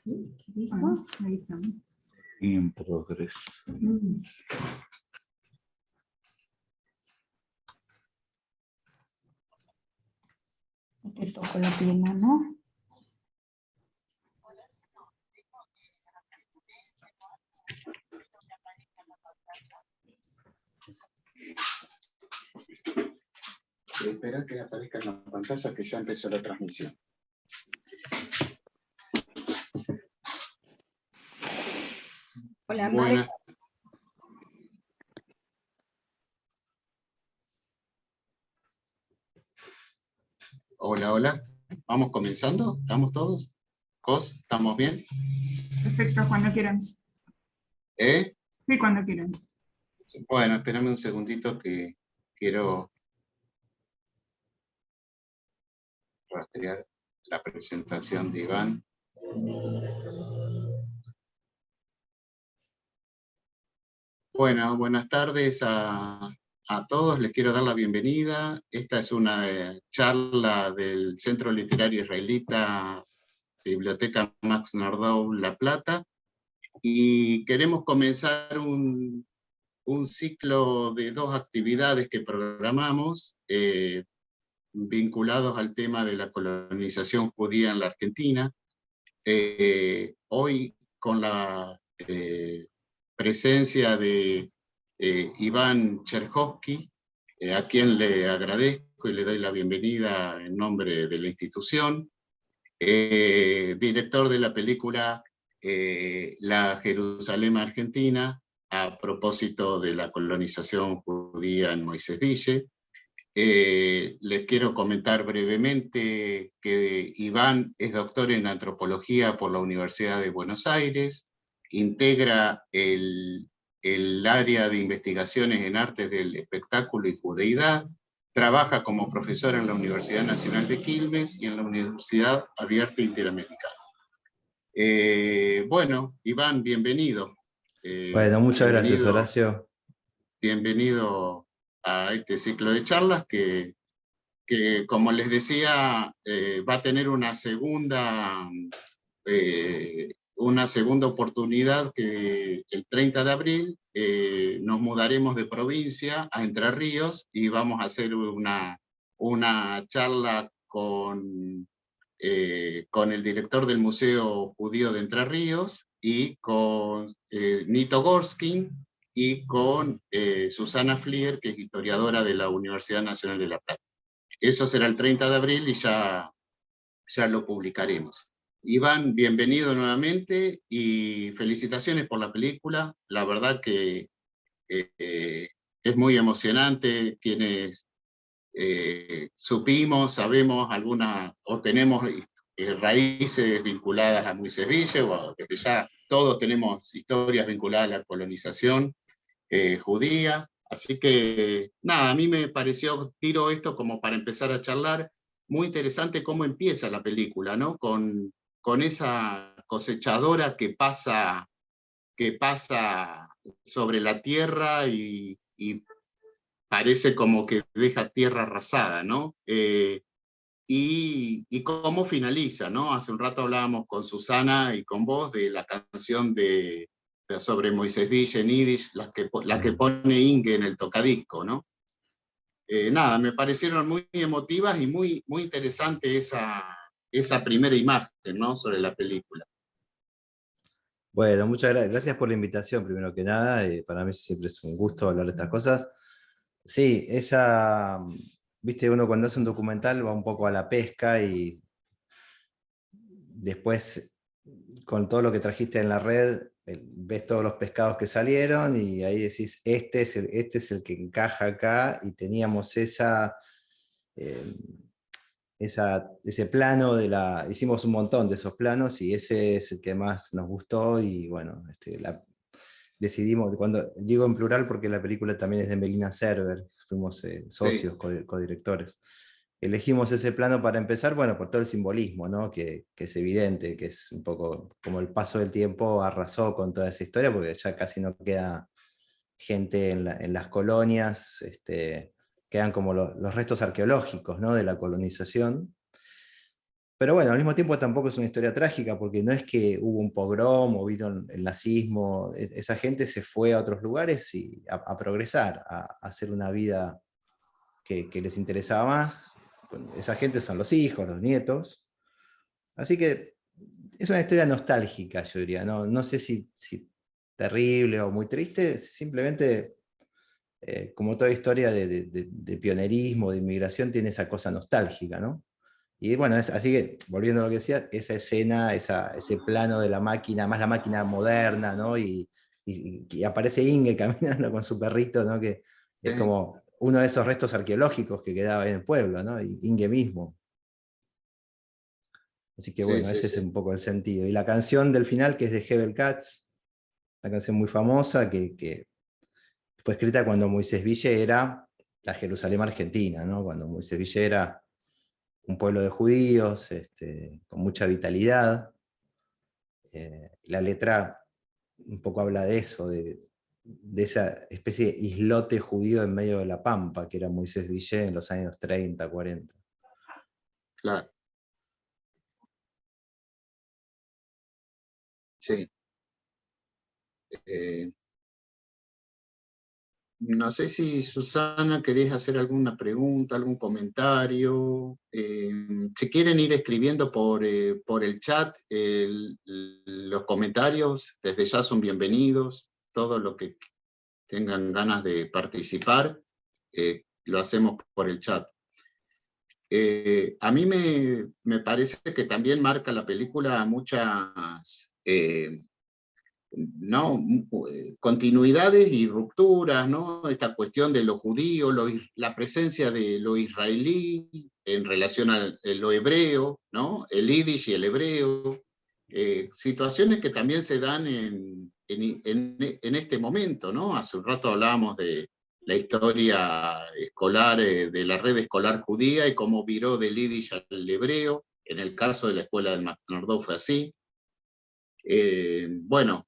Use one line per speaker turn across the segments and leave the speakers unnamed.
¿Qué dijo? Ahí estamos.
In progress.
Te toco la pierna, ¿no?
Espera que aparezca en la pantalla que ya empezó la transmisión.
Hola,
Buenas. Hola, hola. ¿Vamos comenzando? ¿Estamos todos? ¿Cos? ¿Estamos bien?
Perfecto, cuando quieran.
¿Eh?
Sí, cuando quieran.
Bueno, espérame un segundito que quiero rastrear la presentación de Iván. Bueno, buenas tardes a todos. Les quiero dar la bienvenida. Esta es una charla del Centro Literario Israelita, Biblioteca Max Nordau La Plata, y queremos comenzar un ciclo de 2 actividades que programamos vinculados al tema de la colonización judía en la Argentina. Hoy, con la presencia de Iván Cherhovsky, a quien le agradezco y le doy la bienvenida en nombre de la institución, director de la película La Jerusalén Argentina, a propósito de la colonización judía en Moisés Ville. Les quiero comentar brevemente que Iván es doctor en antropología por la Universidad de Buenos Aires, integra el área de investigaciones en artes del espectáculo y judeidad, trabaja como profesor en la Universidad Nacional de Quilmes y en la Universidad Abierta Interamericana. Bueno, Iván, bienvenido.
Bueno, muchas gracias, Horacio.
Bienvenido a este ciclo de charlas que como les decía, va a tener una segunda oportunidad que el 30 de abril nos mudaremos de provincia a Entre Ríos y vamos a hacer una charla con el director del Museo Judío de Entre Ríos y con Nito Gorskin y con Susana Flier, que es historiadora de la Universidad Nacional de La Plata. Eso será el 30 de abril y ya lo publicaremos. Iván, bienvenido nuevamente y felicitaciones por la película. La verdad que es muy emocionante. Quienes sabemos o tenemos raíces vinculadas a Moisés Ville, o desde ya todos tenemos historias vinculadas a la colonización judía. Así que, nada, a mí me pareció, tiro esto como para empezar a charlar, muy interesante cómo empieza la película, ¿no? Con esa cosechadora que pasa sobre la tierra y parece como que deja tierra arrasada, ¿no? Y cómo finaliza, ¿no? Hace un rato hablábamos con Susana y con vos de la canción sobre Moisés Ville en Yiddish, la que pone Inge en el tocadisco, ¿no? Nada, me parecieron muy emotivas y muy, muy interesante esa primera imagen, ¿no? Sobre la película.
Bueno, muchas gracias por la invitación, primero que nada. Para mí siempre es un gusto hablar de estas cosas. Sí, viste, uno cuando hace un documental va un poco a la pesca y después con todo lo que trajiste en la red, ves todos los pescados que salieron y ahí decís, este es el que encaja acá, y teníamos ese plano hicimos un montón de esos planos y ese es el que más nos gustó. Y bueno, decidimos, cuando digo en plural porque la película también es de Melina Server, fuimos socios,
Sí.
codirectores. Elegimos ese plano para empezar, bueno, por todo el simbolismo, ¿no? Que es evidente, que es un poco como el paso del tiempo arrasó con toda esa historia, porque ya casi no queda gente en las colonias, quedan como los restos arqueológicos, ¿no? De la colonización. Pero bueno, al mismo tiempo tampoco es una historia trágica, porque no es que hubo un pogrom o vino el nazismo. Esa gente se fue a otros lugares y a progresar, a hacer una vida que les interesaba más. Bueno, esa gente son los hijos, los nietos. Así que es una historia nostálgica, yo diría. No sé si terrible o muy triste, simplemente como toda historia de pionerismo, de inmigración, tiene esa cosa nostálgica, ¿no? Y bueno, así que, volviendo a lo que decía, esa escena, ese plano de la máquina, más la máquina moderna, ¿no? Y aparece Inge caminando con su perrito, ¿no? Que es
Sí,
como uno de esos restos arqueológicos que quedaba en el pueblo, ¿no? Y Inge mismo. Así que
sí,
bueno,
sí,
ese es
sí.
un poco el sentido. Y la canción del final, que es de Hebel Katz, una canción muy famosa que fue escrita cuando Moisés Ville era la Jerusalén argentina, ¿no? Cuando Moisés Ville era un pueblo de judíos, con mucha vitalidad. La letra un poco habla de eso, de esa especie de islote judío en medio de la pampa, que era Moisés Ville en los años 30, 40.
Claro, sí. Eh, no sé si Susana querés hacer alguna pregunta, algún comentario. Si quieren ir escribiendo por el chat, los comentarios desde ya son bienvenidos. Todo lo que tengan ganas de participar, lo hacemos por el chat. A mí me parece que también marca la película muchas ¿no? Continuidades y rupturas, ¿no? Esta cuestión de lo judío, la presencia de lo israelí en relación a lo hebreo, ¿no? El yiddish y el hebreo, situaciones que también se dan en este momento, ¿no? Hace un rato hablábamos de la historia escolar, de la red escolar judía y cómo viró del yiddish al hebreo. En el caso de la escuela del Nordó fue así. Bueno,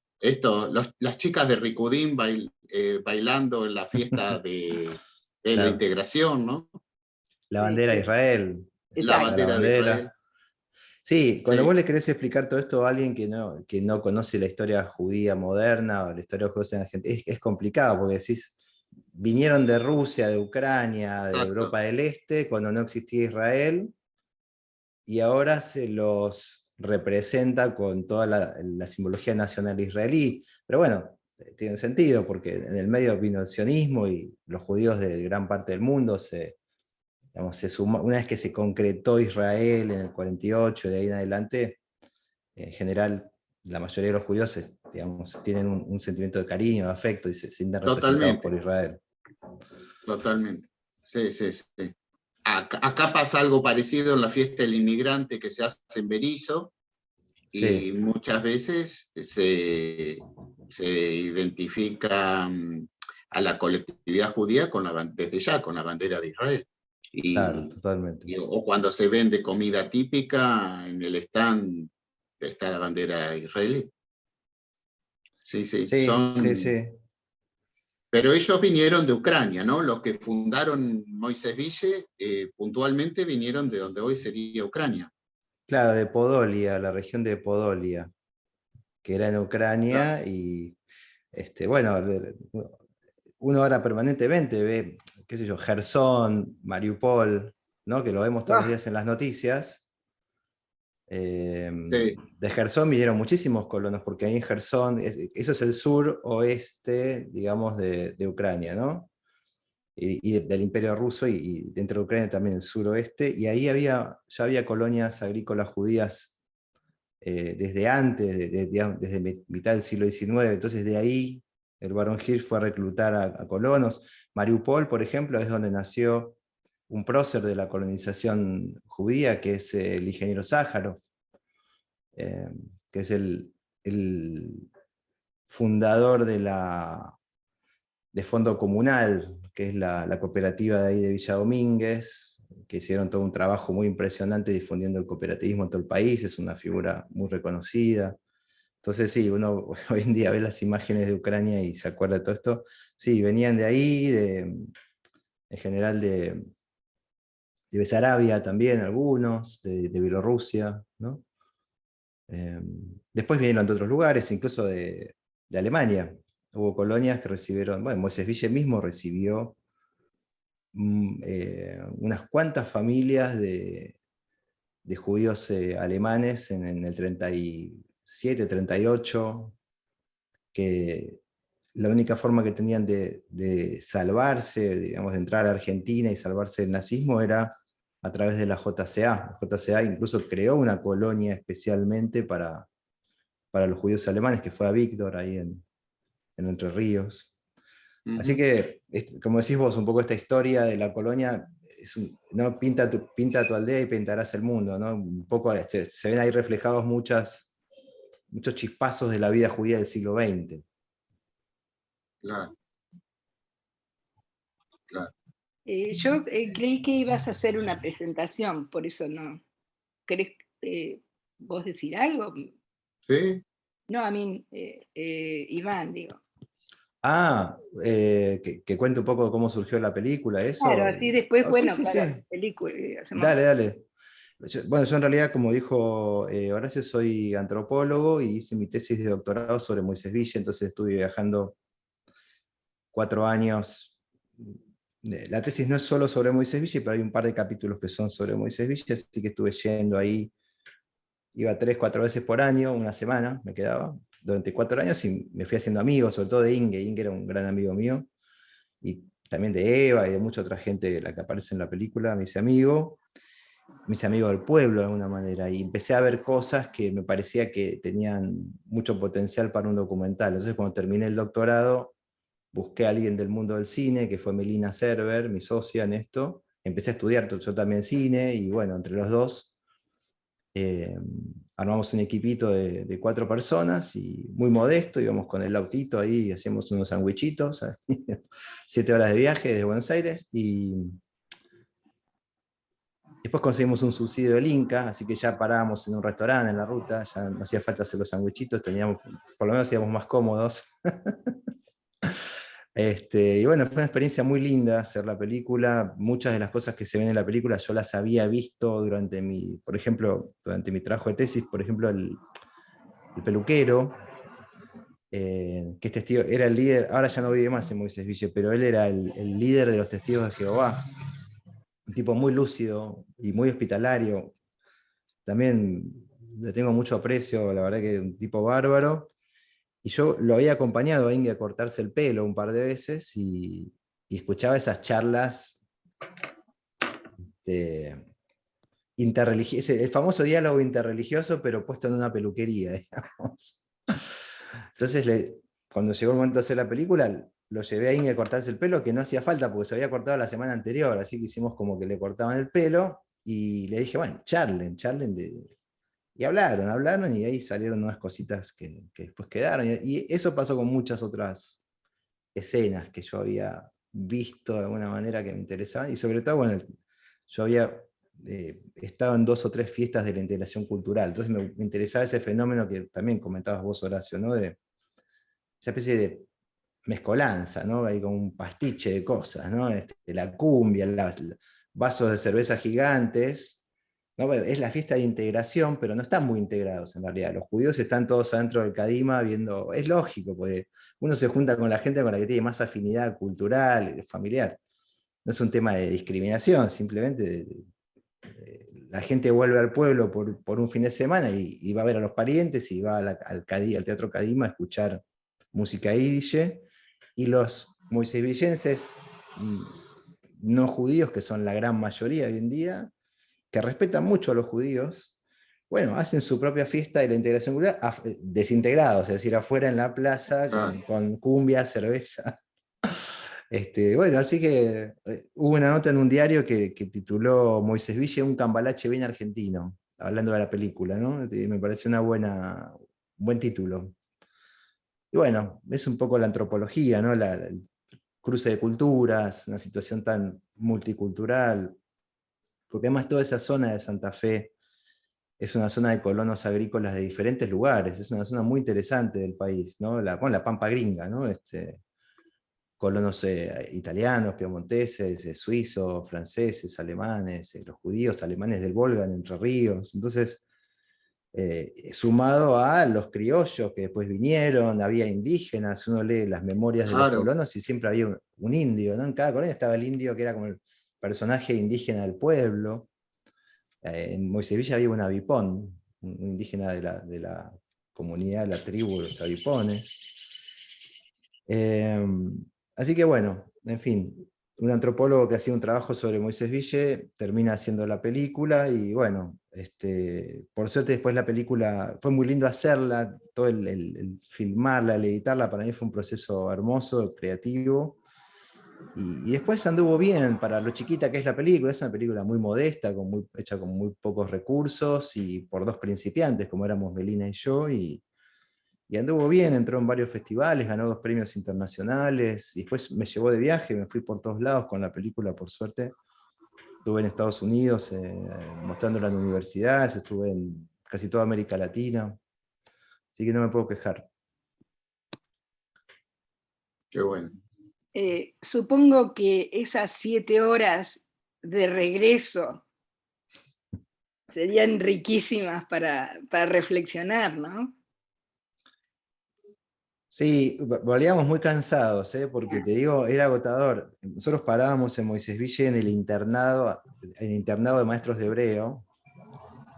las chicas de Ricudín bailando en la fiesta de la
La,
integración, ¿no?
la
Sí,
bandera de
sí,
Israel,
La
está la
exacto.
bandera de Israel.
bandera. Sí, cuando vos
Sí,
le querés explicar todo esto a alguien que no conoce la historia judía moderna o la historia judía en Argentina, es complicado porque decís, vinieron de Rusia, de Ucrania, de
exacto,
Europa del Este, cuando no existía Israel, y ahora se los representa con toda la simbología nacional israelí. Pero bueno, tiene sentido porque en el medio vino el sionismo y los judíos de gran parte del mundo digamos, una vez que se concretó Israel en el 48, de ahí en adelante, en general, la mayoría de los judíos digamos, tienen un sentimiento de cariño, de afecto y se sienten representados por
totalmente,
Israel.
totalmente. Sí, sí, sí. Acá pasa algo parecido en la fiesta del inmigrante que se hace en Berizo y
Sí,
muchas veces se identifica a la colectividad judía desde ya con la bandera de Israel.
claro, totalmente.
O cuando se vende comida típica, en el stand está la bandera israelí. Sí, sí,
Sí, sí,
son...
sí.
Pero ellos vinieron de Ucrania, ¿no? Los que fundaron Moisés Ville, puntualmente vinieron de donde hoy sería Ucrania.
Claro, de Podolia, la región de Podolia, que era en
Claro,
Ucrania, y bueno, uno ahora permanentemente ve, qué sé yo, Gerson, Mariupol, ¿no? Que lo vemos todos los
Ah,
días en las noticias.
sí,
De Gerson vinieron muchísimos colonos, porque ahí en Gerson, eso es el sur oeste, digamos, de Ucrania, ¿no? Y del Imperio Ruso, y dentro de Ucrania también el suroeste, y ahí ya había colonias agrícolas judías desde antes, digamos, desde mitad del siglo XIX. Entonces de ahí el barón Hirsch fue a reclutar a colonos. Mariupol, por ejemplo, es donde nació un prócer de la colonización judía, que es el ingeniero Sájarov, eh, que es el fundador de Fondo Comunal, que es la cooperativa de ahí de Villa Domínguez, que hicieron todo un trabajo muy impresionante difundiendo el cooperativismo en todo el país, es una figura muy reconocida. Entonces sí, uno hoy en día ve las imágenes de Ucrania y se acuerda de todo esto. Sí, venían de ahí, en general de Besarabia también, algunos, de Bielorrusia, ¿no? Después vinieron de otros lugares, incluso de Alemania. Hubo colonias que recibieron, bueno, Moisés Ville mismo recibió unas cuantas familias de judíos alemanes en el 37, 38, que la única forma que tenían de salvarse, digamos, de entrar a Argentina y salvarse del nazismo era a través de la JCA. La JCA incluso creó una colonia especialmente para los judíos alemanes, que fue a Víctor, ahí en Entre Ríos. Así que, como decís vos, un poco esta historia de la colonia, ¿no? Pinta tu aldea y pintarás el mundo, ¿no? Un poco se ven ahí reflejados muchos chispazos de la vida judía del siglo XX.
Claro, claro.
Yo creí que ibas a hacer una presentación, por eso no. ¿Querés vos decir algo?
¿Sí?
No, a mí, Iván, digo.
Que cuente un poco cómo surgió la película, eso.
Claro, así después,
Oh,
bueno,
sí, sí,
claro,
sí.
película.
Dale. Bueno, yo en realidad, como dijo Horacio, soy antropólogo y hice mi tesis de doctorado sobre Moisés Ville, entonces estuve viajando 4 años. La tesis no es solo sobre Moisés Ville, pero hay un par de capítulos que son sobre Moisés Ville, así que estuve yendo ahí, iba 3, 4 veces por año, una semana me quedaba, durante 4 años, y me fui haciendo amigos, sobre todo de Inge. Inge era un gran amigo mío, y también de Eva y de mucha otra gente, la que aparece en la película, me hice amigo del pueblo de alguna manera, y empecé a ver cosas que me parecía que tenían mucho potencial para un documental. Entonces, cuando terminé el doctorado, busqué a alguien del mundo del cine, que fue Melina Server, mi socia en esto. Empecé a estudiar yo también cine, y bueno, entre los dos armamos un equipito de 4 personas, y muy modesto, íbamos con el autito ahí, hacíamos unos sandwichitos, 7 horas de viaje desde Buenos Aires, y después conseguimos un subsidio del Inca, así que ya parábamos en un restaurante en la ruta, ya no hacía falta hacer los sandwichitos, por lo menos íbamos más cómodos. Y bueno, fue una experiencia muy linda hacer la película. Muchas de las cosas que se ven en la película yo las había visto por ejemplo, durante mi trabajo de tesis, por ejemplo, el peluquero, que es testigo, era el líder, ahora ya no vive más en Moisés Ville, pero él era el líder de los testigos de Jehová. Un tipo muy lúcido y muy hospitalario. También le tengo mucho aprecio, la verdad que es un tipo bárbaro. Y yo lo había acompañado a Inge a cortarse el pelo un par de veces, y escuchaba esas charlas interreligiosas, el famoso diálogo interreligioso, pero puesto en una peluquería, digamos. Entonces, cuando llegó el momento de hacer la película, lo llevé a Inge a cortarse el pelo, que no hacía falta porque se había cortado la semana anterior, así que hicimos como que le cortaban el pelo, y le dije, bueno, charlen y hablaron, y ahí salieron unas cositas que después quedaron. Y eso pasó con muchas otras escenas que yo había visto de alguna manera que me interesaban. Y sobre todo, bueno, yo había estado en 2 o 3 fiestas de la integración cultural. Entonces me interesaba ese fenómeno que también comentabas vos, Horacio, ¿no? De esa especie de mezcolanza, ¿no? Hay como un pastiche de cosas, ¿no? La cumbia, vasos de cerveza gigantes. ¿No? Bueno, es la fiesta de integración, pero no están muy integrados en realidad. Los judíos están todos adentro del Kadima viendo, es lógico, porque uno se junta con la gente con la que tiene más afinidad cultural, familiar. No es un tema de discriminación, simplemente la gente vuelve al pueblo por un fin de semana, y va a ver a los parientes, y va al Teatro Kadima a escuchar música yiddish, y los moisevillenses no judíos, que son la gran mayoría hoy en día, que respetan mucho a los judíos, bueno, hacen su propia fiesta de la integración cultural desintegrados, es decir, afuera en la plaza, con cumbia, cerveza. Bueno, así que hubo una nota en un diario que tituló Moisés Ville, un cambalache bien argentino, hablando de la película, ¿no? Me parece un buen título. Y bueno, es un poco la antropología, ¿no? El cruce de culturas, una situación tan multicultural, porque además toda esa zona de Santa Fe es una zona de colonos agrícolas de diferentes lugares, es una zona muy interesante del país, ¿no? La Pampa Gringa, ¿no? colonos italianos, piemonteses, suizos, franceses, alemanes, los judíos alemanes del Volga, en Entre Ríos. Entonces, sumado a los criollos que después vinieron, había indígenas, uno lee las memorias de los
Claro.
colonos y siempre había un indio, ¿no? En cada colonia estaba el indio que era como el personaje indígena del pueblo. En Moisés Villa había un avipón, un indígena de la comunidad, de la tribu de los avipones. Así que bueno, en fin, un antropólogo que hacía un trabajo sobre Moisés Ville termina haciendo la película y bueno, por suerte después la película, fue muy lindo hacerla, todo el filmarla, el editarla, para mí fue un proceso hermoso, creativo. Y después anduvo bien para lo chiquita que es la película, es una película muy modesta, hecha con muy pocos recursos y por dos principiantes, como éramos Melina y yo, y anduvo bien, entró en varios festivales, ganó 2 premios internacionales, y después me llevó de viaje, me fui por todos lados con la película, por suerte. Estuve en Estados Unidos mostrándola en universidades, estuve en casi toda América Latina, así que no me puedo quejar.
Qué bueno.
Supongo que esas 7 horas de regreso serían riquísimas para reflexionar, ¿no?
Sí, volvíamos muy cansados, porque te digo, era agotador. Nosotros parábamos en Moisés Ville en el internado de maestros de hebreo,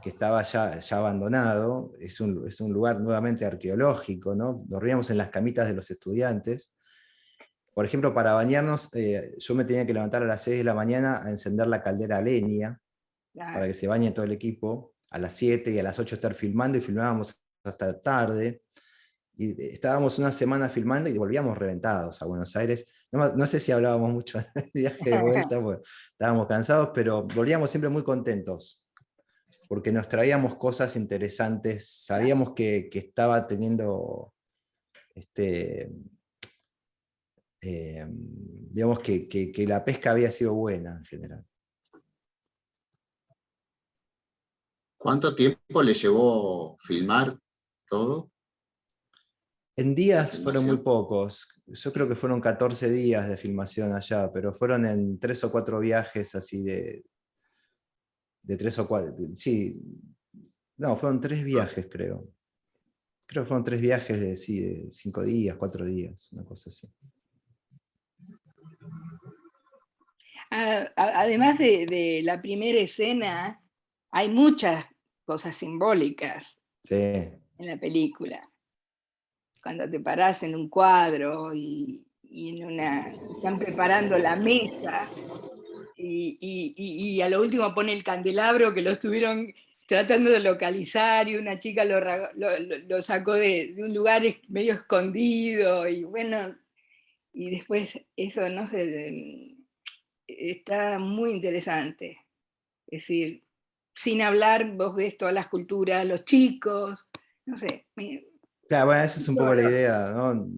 que estaba ya abandonado. Es un lugar nuevamente arqueológico, ¿no? Dormíamos en las camitas de los estudiantes. Por ejemplo, para bañarnos, yo me tenía que levantar a las 6 de la mañana a encender la caldera a leña, para que se bañe todo el equipo, a las 7 y a las 8 estar filmando, y filmábamos hasta tarde. Y estábamos una semana filmando y volvíamos reventados a Buenos Aires. No sé si hablábamos mucho del viaje de vuelta, porque estábamos cansados, pero volvíamos siempre muy contentos, porque nos traíamos cosas interesantes, sabíamos que estaba teniendo, digamos que la pesca había sido buena en general.
¿Cuánto tiempo le llevó filmar todo?
En días
La
fueron muy
filmación.
pocos. Yo creo que fueron 14 días de filmación allá, pero fueron en 3 o 4 viajes así de 3 o 4. Sí, no, fueron 3 viajes, creo. Creo que fueron 3 viajes de 5 días, 4 días, una cosa así.
Además de la primera escena, hay muchas cosas simbólicas
Sí.
en la película. Cuando te parás en un cuadro y están preparando la mesa y a lo último pone el candelabro que lo estuvieron tratando de localizar y una chica lo sacó de un lugar medio escondido y bueno, y después eso, no sé, está muy interesante. Es decir, sin hablar, vos ves todas las culturas, los chicos, no sé.
Claro, bueno, esa es un poco la idea, ¿no?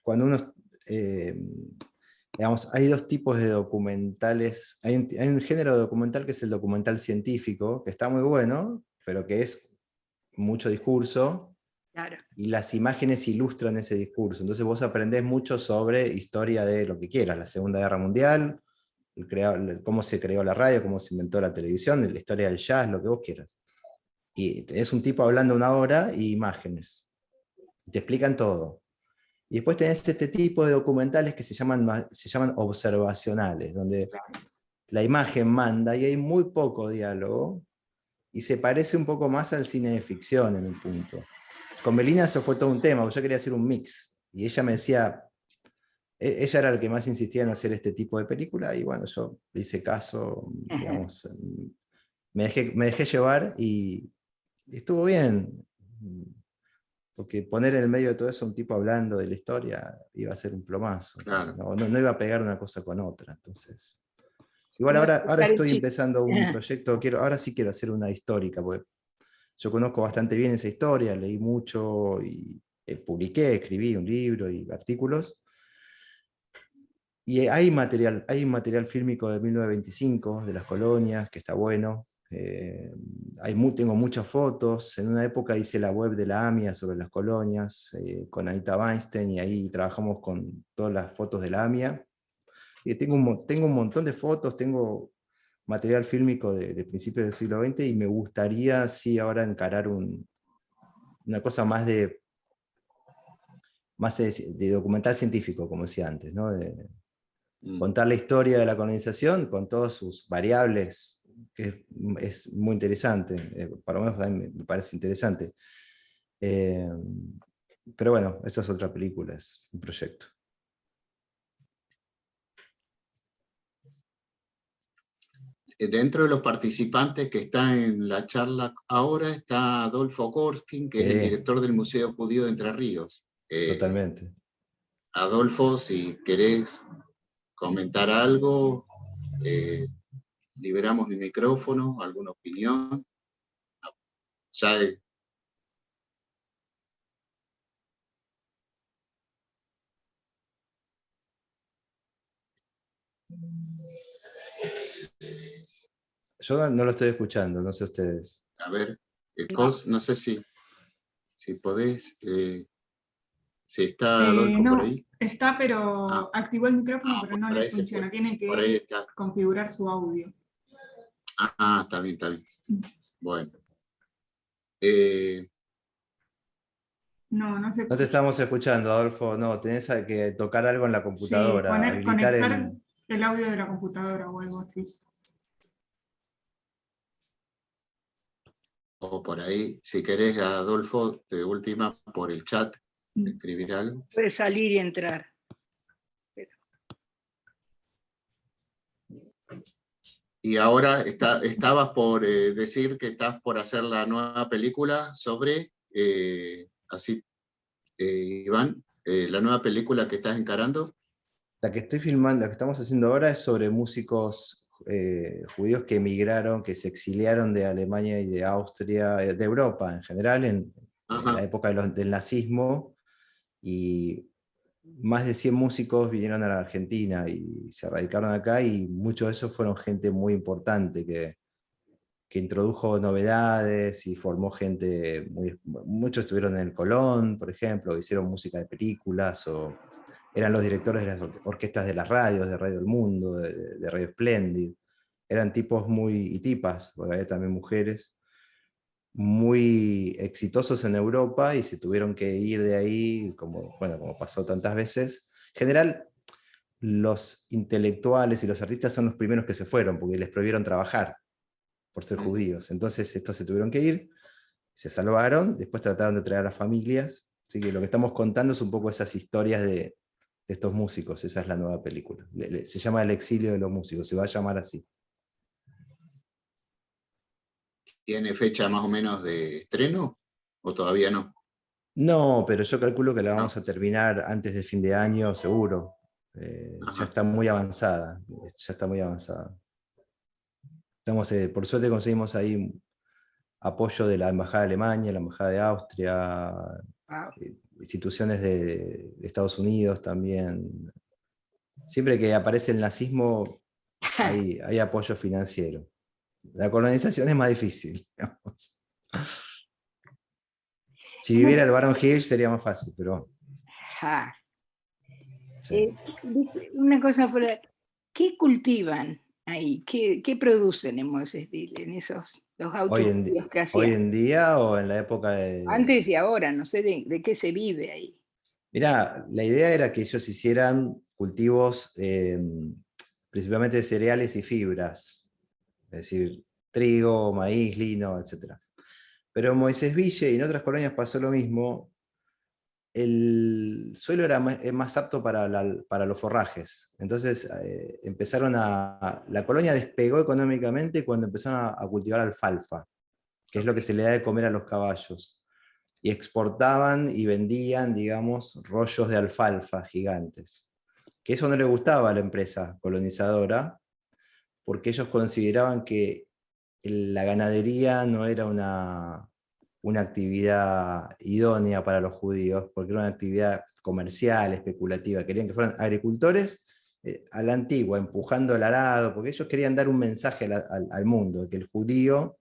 Cuando uno, digamos, hay 2 tipos de documentales. Hay un género de documental que es el documental científico, que está muy bueno, pero que es mucho discurso,
Claro.
y las imágenes ilustran ese discurso. Entonces vos aprendés mucho sobre historia de lo que quieras, la Segunda Guerra Mundial, cómo se creó la radio, cómo se inventó la televisión, la historia del jazz, lo que vos quieras. Y tenés un tipo hablando 1 hora y imágenes. Te explican todo. Y después tenés este tipo de documentales que se llaman observacionales, donde la imagen manda y hay muy poco diálogo, y se parece un poco más al cine de ficción en un punto. Con Melina eso fue todo un tema, porque yo quería hacer un mix, y ella me decía, ella era la que más insistía en hacer este tipo de película, y bueno, yo le hice caso, digamos, me dejé llevar y estuvo bien, porque poner en el medio de todo eso un tipo hablando de la historia iba a ser un plomazo,
Claro.
no iba a pegar una cosa con otra, entonces... Igual
Como
ahora estoy
chiste.
empezando un proyecto, ahora sí quiero hacer una histórica, porque yo conozco bastante bien esa historia, leí mucho y publiqué, escribí un libro y artículos. Y hay material fílmico de 1925, de las colonias, que está bueno. Tengo muchas fotos. En una época hice la web de la AMIA sobre las colonias con Anita Weinstein, y ahí trabajamos con todas las fotos de la AMIA. Y tengo un montón de fotos, tengo material fílmico de principios del siglo XX, y me gustaría, sí, ahora encarar una cosa más de documental científico, como decía antes, ¿no? Contar la historia de la colonización con todas sus variables, que es muy interesante, para lo menos a mí me parece interesante. Pero bueno, esa es otra película, es un proyecto.
Dentro de los participantes que están en la charla ahora está Adolfo Gorskin, que es el
Sí,
director del Museo Judío de Entre Ríos.
totalmente.
Adolfo, si querés comentar algo, liberamos mi micrófono, alguna opinión. Ya
Yo no lo estoy escuchando, no sé ustedes.
a ver,
No.
no sé si podés, si está Adolfo por
No,
ahí.
está, pero
Ah.
activó el micrófono, pero no
por
le
ahí se
funciona.
fue.
Tiene
Por ahí
que
está.
configurar su audio.
Está bien, está bien. Bueno.
No se
No te
escucha.
estamos escuchando, Adolfo, no, tenés que tocar algo en la
Sí,
computadora, habilitar
conectar el audio de la computadora o algo así.
O por ahí, si querés, Adolfo, de última, por el chat, escribir algo.
Puede salir y entrar.
Y ahora estabas por decir que estás por hacer la nueva película sobre, Iván, la nueva película que estás encarando.
La que estoy filmando, la que estamos haciendo ahora es sobre músicos judíos que emigraron, que se exiliaron de Alemania y de Austria, de Europa en general, en la época del nazismo, y más de 100 músicos vinieron a la Argentina y se radicaron acá, y muchos de esos fueron gente muy importante que introdujo novedades y formó gente, muchos estuvieron en el Colón, por ejemplo, hicieron música de películas, o eran los directores de las orquestas de las radios, de Radio El Mundo, de Radio Splendid. Eran tipos y tipas, porque había también mujeres, muy exitosos en Europa, y se tuvieron que ir de ahí, como pasó tantas veces. En general, los intelectuales y los artistas son los primeros que se fueron, porque les prohibieron trabajar por ser judíos. Entonces estos se tuvieron que ir, se salvaron, después trataron de traer a las familias. Así que lo que estamos contando es un poco esas historias de estos músicos. Esa es la nueva película. Se llama El exilio de los músicos, se va a llamar así.
¿Tiene fecha más o menos de estreno o todavía no?
No, pero yo calculo que la vamos a terminar antes de fin de año, seguro. Ya está muy avanzada. Ya está muy avanzada. Por suerte conseguimos ahí apoyo de la Embajada de Alemania, la Embajada de Austria, instituciones de Estados Unidos también. Siempre que aparece el nazismo hay apoyo financiero. La colonización es más difícil, digamos. Si viviera el Barón Hirsch sería más fácil, pero...
Sí. Una cosa fuera, ¿qué cultivan ahí? ¿Qué producen en Mosesville, en esos los autocultivos que hacían?
¿Hoy en día o en la época de...?
Antes y ahora, no sé de qué se vive ahí.
Mirá, la idea era que ellos hicieran cultivos principalmente de cereales y fibras, es decir, trigo, maíz, lino, etc. Pero en Moisés-Ville y en otras colonias pasó lo mismo. El suelo era más apto para los forrajes. Entonces la colonia despegó económicamente cuando empezaron a cultivar alfalfa, que es lo que se le da de comer a los caballos. Y exportaban y vendían, digamos, rollos de alfalfa gigantes. Que eso no le gustaba a la empresa colonizadora, porque ellos consideraban que la ganadería no era una actividad idónea para los judíos, porque era una actividad comercial, especulativa. Querían que fueran agricultores a la antigua, empujando el arado, porque ellos querían dar un mensaje al mundo, de que el judío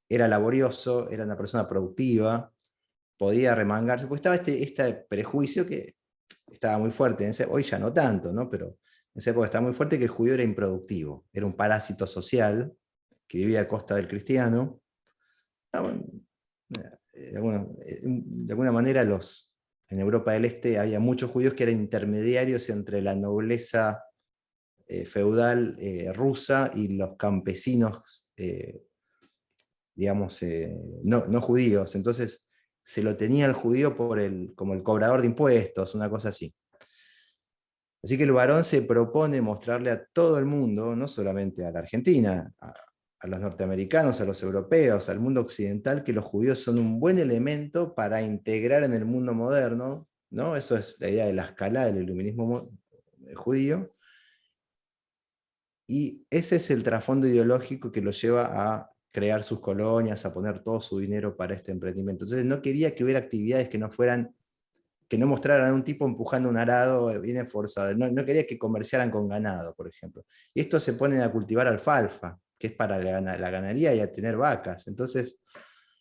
era laborioso, era una persona productiva, podía remangarse, porque estaba este prejuicio que estaba muy fuerte, hoy ya no tanto, ¿no? Pero en esa época estaba muy fuerte, que el judío era improductivo, era un parásito social que vivía a costa del cristiano. Bueno, de alguna manera en Europa del Este había muchos judíos que eran intermediarios entre la nobleza feudal rusa y los campesinos, digamos, no judíos. Entonces se lo tenía el judío como el cobrador de impuestos, una cosa así. Así que el varón se propone mostrarle a todo el mundo, no solamente a la Argentina, a los norteamericanos, a los europeos, al mundo occidental, que los judíos son un buen elemento para integrar en el mundo moderno, ¿no? Eso es la idea de la escalada del iluminismo judío. Y ese es el trasfondo ideológico que lo lleva a crear sus colonias, a poner todo su dinero para este emprendimiento. Entonces no quería que hubiera actividades que no mostraran a un tipo empujando un arado bien esforzado. No quería que comerciaran con ganado, por ejemplo. Y estos se ponen a cultivar alfalfa, que es para la ganadería y a tener vacas. Entonces,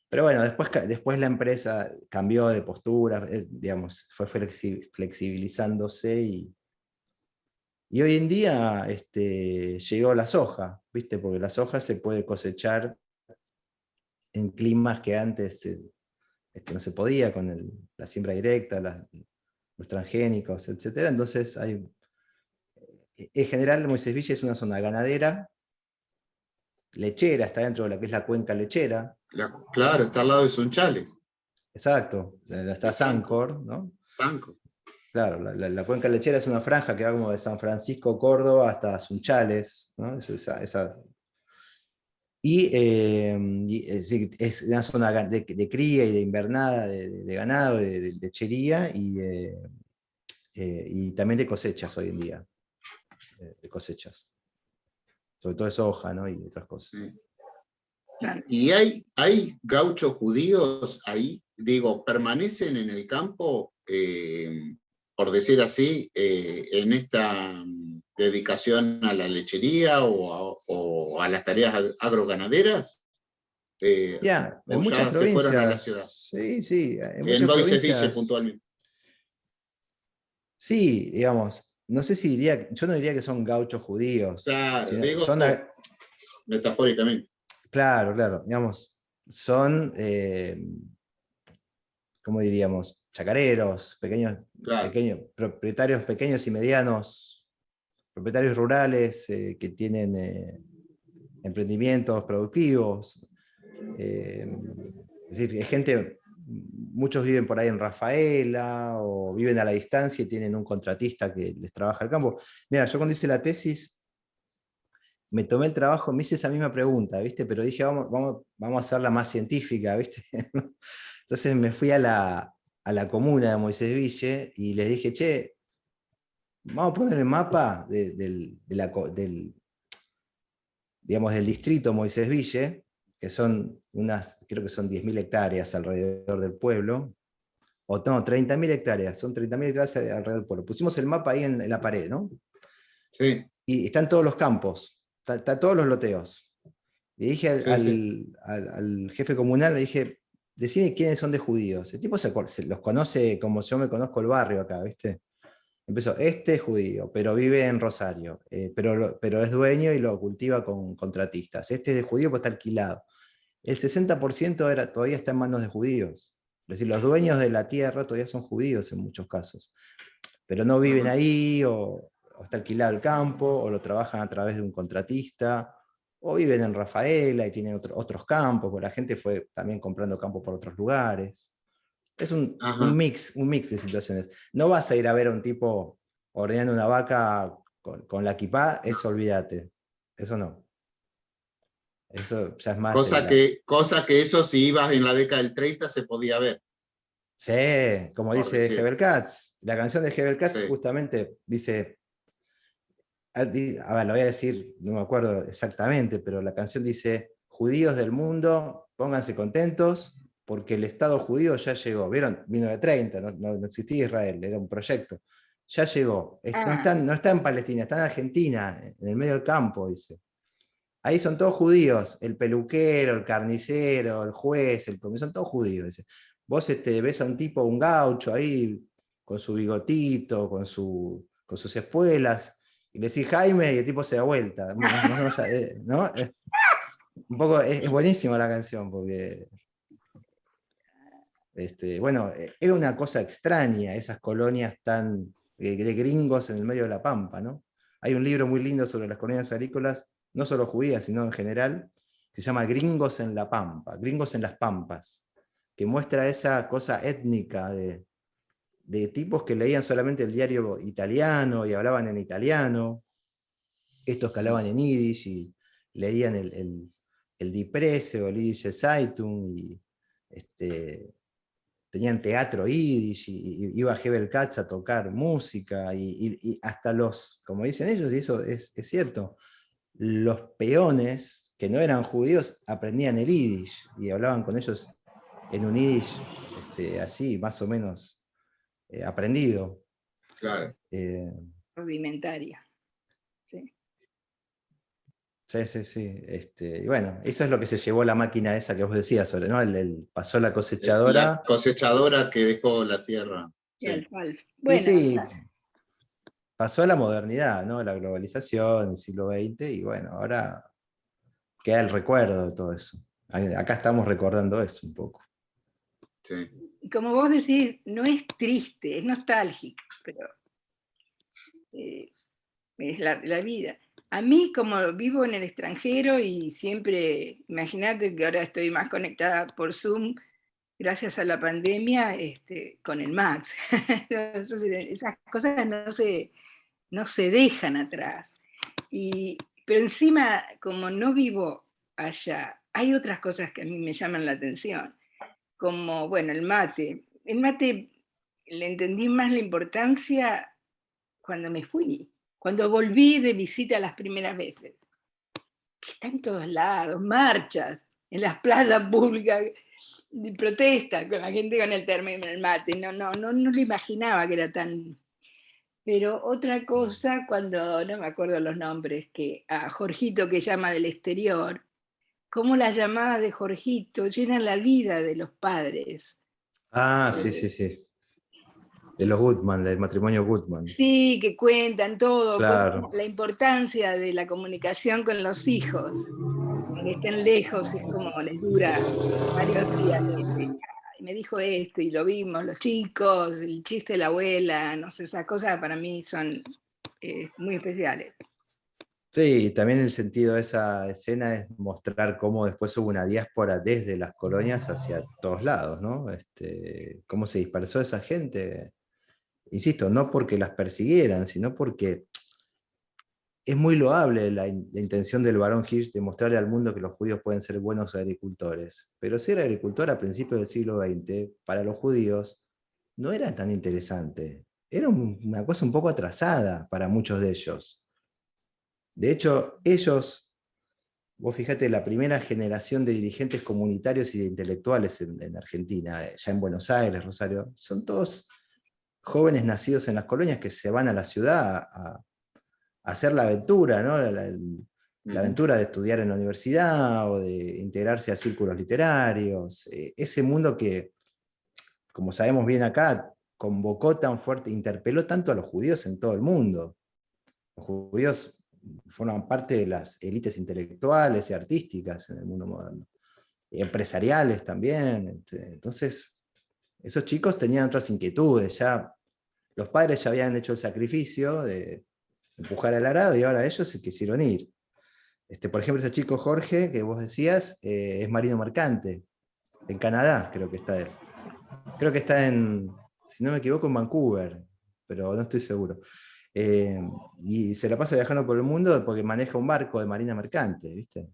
pero bueno, después la empresa cambió de postura, digamos, fue flexibilizándose y hoy en día llegó la soja, ¿viste? Porque la soja se puede cosechar en climas que antes no se podía, con la siembra directa, los transgénicos, etc. Entonces, en general, Moisés Villa es una zona ganadera, lechera, está dentro de lo que es la cuenca lechera.
Claro, está al lado de Sunchales.
Exacto, está Sancor, ¿no?
Sancor.
Claro, la cuenca lechera es una franja que va como de San Francisco, Córdoba, hasta Sunchales, ¿no? Es una zona de cría y de invernada, de ganado, de lechería y también de cosechas hoy en día, de cosechas. Sobre todo de soja, ¿no? Y otras cosas.
Sí. ¿Y hay gauchos judíos ahí? Digo, ¿permanecen en el campo, por decir así, en esta dedicación a la lechería o a las tareas agroganaderas?
Ya, en
¿O
muchas
ya se fueron a la
provincias,
ciudad?
sí, en
En
muchas
Moisés Villa,
provincias,
puntualmente.
sí, digamos, no sé si yo no diría que son gauchos judíos,
Claro, digo
son,
metafóricamente.
claro, digamos, son, ¿cómo diríamos? Chacareros,
Claro.
propietarios pequeños y medianos, propietarios rurales que tienen emprendimientos productivos. Es decir, muchos viven por ahí en Rafaela o viven a la distancia y tienen un contratista que les trabaja el campo. Mira, yo cuando hice la tesis, me tomé el trabajo, me hice esa misma pregunta, ¿viste? Pero dije, vamos a hacerla más científica, ¿viste? Entonces me fui a la comuna de Moisés Ville y les dije, che, vamos a poner el mapa digamos, del distrito Moisés Ville, que son creo que son 10.000 hectáreas alrededor del pueblo, o no, 30.000 hectáreas, son 30.000 hectáreas alrededor del pueblo. Pusimos el mapa ahí en la pared, ¿no?
Sí.
Y están todos los campos, están todos los loteos. Le dije al jefe comunal, le dije, decime quiénes son de judíos. El tipo los conoce como yo me conozco el barrio acá, ¿viste? Empezó, este es judío, pero vive en Rosario, pero es dueño y lo cultiva con contratistas. Este es judío, pues está alquilado. El 60% todavía está en manos de judíos. Es decir, los dueños de la tierra todavía son judíos en muchos casos. Pero no viven ahí, o está alquilado el campo, o lo trabajan a través de un contratista, o viven en Rafaela y tienen otros campos, porque la gente fue también comprando campo por otros lugares. Es un mix de situaciones. No vas a ir a ver a un tipo ordeñando una vaca con la kipá, eso olvídate. Eso no. Eso ya es más.
Cosa que eso, si ibas en la década del 30, se podía ver.
Sí, como dice Hebel Katz. La canción de Hebel Katz justamente dice. A ver, lo voy a decir, no me acuerdo exactamente, pero la canción dice: judíos del mundo, pónganse contentos, porque el Estado judío ya llegó. ¿Vieron? 1930, no existía Israel, era un proyecto. ya llegó. No está en Palestina, está en Argentina, en el medio del campo, dice. Ahí son todos judíos, el peluquero, el carnicero, el juez, el son todos judíos. Dice. Vos ves a un tipo, un gaucho ahí, con su bigotito, con sus espuelas, y le decís Jaime y el tipo se da vuelta. ¿No? Un poco, es buenísima la canción, porque bueno, era una cosa extraña, esas colonias tan de gringos en el medio de la pampa, ¿no? Hay un libro muy lindo sobre las colonias agrícolas, no solo judías, sino en general, que se llama Gringos en la Pampa, Gringos en las Pampas, que muestra esa cosa étnica de tipos que leían solamente el diario italiano y hablaban en italiano, estos que hablaban en yiddish y leían el Die Presse o el Yiddish Zeitung, y tenían teatro yiddish, y iba Hebel Katz a tocar música, y hasta como dicen ellos, y eso es cierto, los peones que no eran judíos aprendían el yiddish, y hablaban con ellos en un yiddish así, más o menos aprendido.
Claro.
Rudimentaria. Sí.
Sí. Y bueno, eso es lo que se llevó la máquina esa que vos decías, ¿no? Pasó la cosechadora.
La cosechadora que dejó la tierra.
Sí. Alfalfa. Bueno,
sí, pasó a la modernidad, ¿no? La globalización, el siglo XX, y bueno, ahora queda el recuerdo de todo eso. Acá estamos recordando eso un poco.
Sí.
Como vos decís, no es triste, es nostálgico, pero es la vida. A mí, como vivo en el extranjero y siempre, imagínate que ahora estoy más conectada por Zoom, gracias a la pandemia, con el Max. Esas cosas no se dejan atrás. Pero encima, como no vivo allá, hay otras cosas que a mí me llaman la atención, como, bueno, el mate. El mate le entendí más la importancia cuando me fui. Cuando volví de visita las primeras veces, que está en todos lados, marchas, en las plazas públicas, protestas con la gente con el termo y el mate, no lo imaginaba que era tan... Pero otra cosa, cuando, no me acuerdo los nombres, que a Jorgito que llama del exterior, cómo las llamadas de Jorgito llenan la vida de los padres.
Ah, sí. De los Goodman, del matrimonio Goodman.
Sí, que cuentan todo,
claro.
La importancia de la comunicación con los hijos. Que estén lejos, es como les dura varios días. Y me dijo esto, y lo vimos, los chicos, el chiste de la abuela, no sé, esas cosas para mí son muy especiales.
Sí, también el sentido de esa escena es mostrar cómo después hubo una diáspora desde las colonias hacia todos lados, ¿no? Cómo se dispersó esa gente. Insisto, no porque las persiguieran, sino porque es muy loable la intención del barón Hirsch de mostrarle al mundo que los judíos pueden ser buenos agricultores. Pero ser agricultor a principios del siglo XX, para los judíos, no era tan interesante. Era una cosa un poco atrasada para muchos de ellos. De hecho, ellos, vos fíjate, la primera generación de dirigentes comunitarios y de intelectuales en Argentina, ya en Buenos Aires, Rosario, son todos jóvenes nacidos en las colonias que se van a la ciudad a hacer la aventura, ¿no? La aventura de estudiar en la universidad o de integrarse a círculos literarios. Ese mundo que, como sabemos bien acá, convocó tan fuerte, interpeló tanto a los judíos en todo el mundo. Los judíos forman parte de las élites intelectuales y artísticas en el mundo moderno. Y empresariales también. Entonces, esos chicos tenían otras inquietudes. Ya, los padres ya habían hecho el sacrificio de empujar al arado y ahora ellos se quisieron ir. Por ejemplo, ese chico Jorge, que vos decías, es marino mercante. En Canadá creo que está él. Creo que está si no me equivoco, en Vancouver, pero no estoy seguro. Y se la pasa viajando por el mundo porque maneja un barco de marina mercante, ¿viste?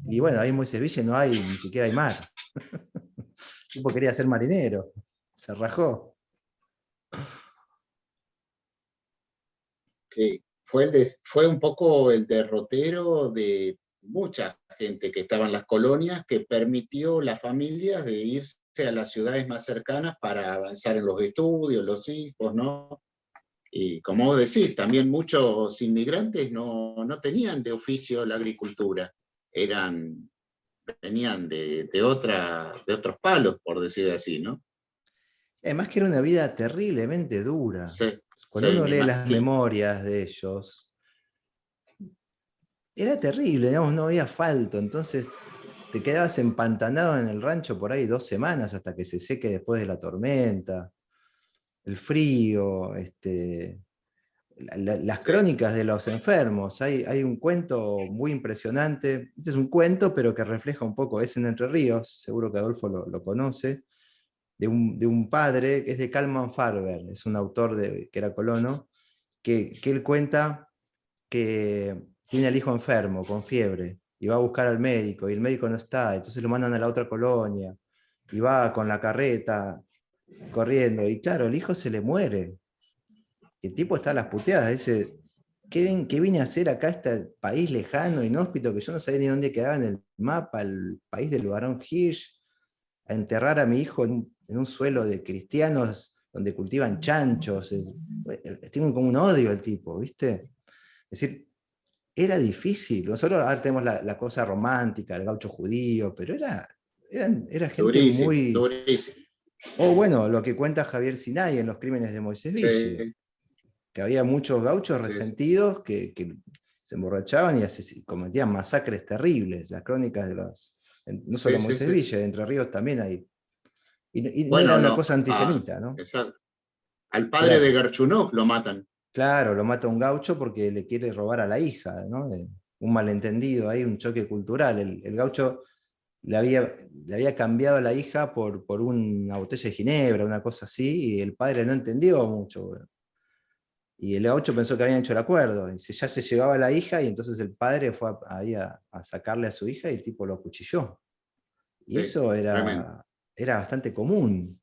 Y bueno, ahí en Moisés no hay, ni siquiera hay mar. El tipo quería ser marinero, se rajó.
Sí, fue un poco el derrotero de mucha gente que estaba en las colonias, que permitió a las familias de irse a las ciudades más cercanas para avanzar en los estudios, los hijos, ¿no? Y como vos decís, también muchos inmigrantes no tenían de oficio la agricultura, venían de otros palos, por decir así, ¿no?
Además que era una vida terriblemente dura.
Sí,
Cuando
sí,
uno
me
lee las
imagino.
memorias de ellos, era terrible, digamos, no había asfalto, entonces te quedabas empantanado en el rancho por ahí 2 semanas hasta que se seque después de la tormenta, el frío, las
Sí,
crónicas de los enfermos. Hay un cuento muy impresionante, este es un cuento pero que refleja un poco, es en Entre Ríos, seguro que Adolfo lo conoce, de un padre, que es de Kalman Farber, es un autor que era colono, que él cuenta que tiene al hijo enfermo, con fiebre, y va a buscar al médico, y el médico no está, entonces lo mandan a la otra colonia, y va con la carreta corriendo, y claro, el hijo se le muere. Y el tipo está a las puteadas, dice, ¿qué vine a hacer acá a este país lejano, inhóspito, que yo no sabía ni dónde quedaba en el mapa, el país del barón Hirsch, a enterrar a mi hijo en un suelo de cristianos donde cultivan chanchos? Tiene como un odio el tipo, ¿viste? Es decir, era difícil. Nosotros ahora tenemos la cosa romántica, el gaucho judío, pero era gente
durísimo,
muy...
durísimo.
O bueno, lo que cuenta Javier Sinay en Los Crímenes de Moisés Ville,
Sí,
que había muchos gauchos
sí, sí,
resentidos que se emborrachaban y cometían masacres terribles. Las crónicas no solo
sí, sí,
Moisés
sí.
Ville, de Entre Ríos también hay. Y no era
Bueno,
una cosa antisemita, ¿no?
exacto. Al padre de
Claro,
Garchunov lo matan.
claro, lo mata un gaucho porque le quiere robar a la hija, ¿no? Un malentendido, hay un choque cultural. El gaucho le había cambiado a la hija por una botella de ginebra, una cosa así, y el padre no entendió mucho. Bueno. Y el gaucho pensó que habían hecho el acuerdo, y ya se llevaba a la hija, y entonces el padre fue ahí a sacarle a su hija y el tipo lo acuchilló. Y
Sí,
eso
tremendo.
era bastante común.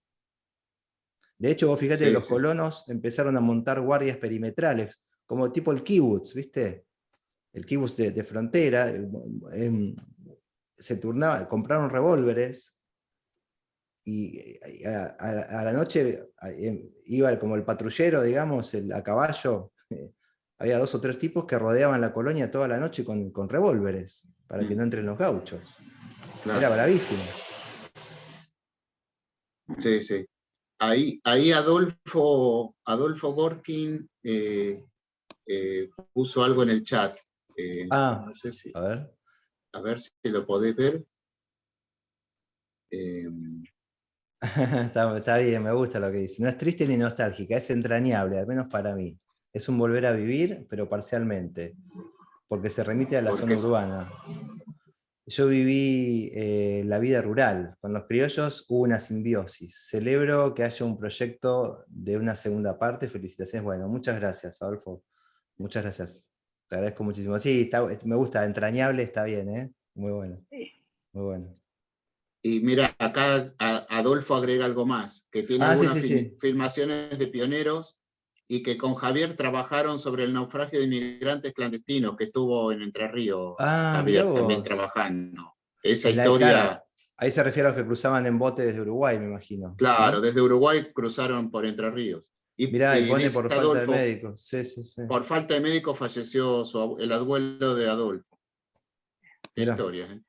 De hecho, vos fíjate que
Sí,
los
sí.
colonos empezaron a montar guardias perimetrales, como tipo el kibutz, ¿viste? El kibutz de frontera, se turnaba, compraron revólveres y a la noche iba como el patrullero, digamos, a caballo. Había 2 o 3 tipos que rodeaban la colonia toda la noche con revólveres para que no entren los gauchos.
Claro.
Era bravísimo.
Sí, sí. Ahí Adolfo Gorkin puso algo en el chat.
Ah,
No sé si,
a ver.
a ver si lo podés ver.
Está bien, me gusta lo que dice. No es triste ni nostálgica, es entrañable, al menos para mí. Es un volver a vivir, pero parcialmente, porque se remite a la
Porque
zona urbana. Yo viví la vida rural. Con los criollos hubo una simbiosis. Celebro que haya un proyecto de una segunda parte. Felicitaciones. Bueno, muchas gracias, Adolfo. Muchas gracias. Te agradezco muchísimo. Sí, me gusta, entrañable, está bien, ¿eh? Muy bueno, muy bueno.
y mira, acá Adolfo agrega algo más, que tiene
Ah, sí,
algunas
sí, sí.
filmaciones de pioneros y que con Javier trabajaron sobre el naufragio de inmigrantes clandestinos que estuvo en Entre Ríos,
Ah, mirá
Javier también
vos.
trabajando. Esa historia,
Claro, ahí se refiere a los que cruzaban en bote desde Uruguay, me imagino,
claro,
¿no?
desde Uruguay cruzaron por Entre Ríos.
Mirá, y
Y en
pone
ese
por falta de
Adolfo,
médico. Sí, sí, sí.
por falta de médico, falleció el abuelo de Adolfo. Qué
Mirá.
historia, ¿eh?
Me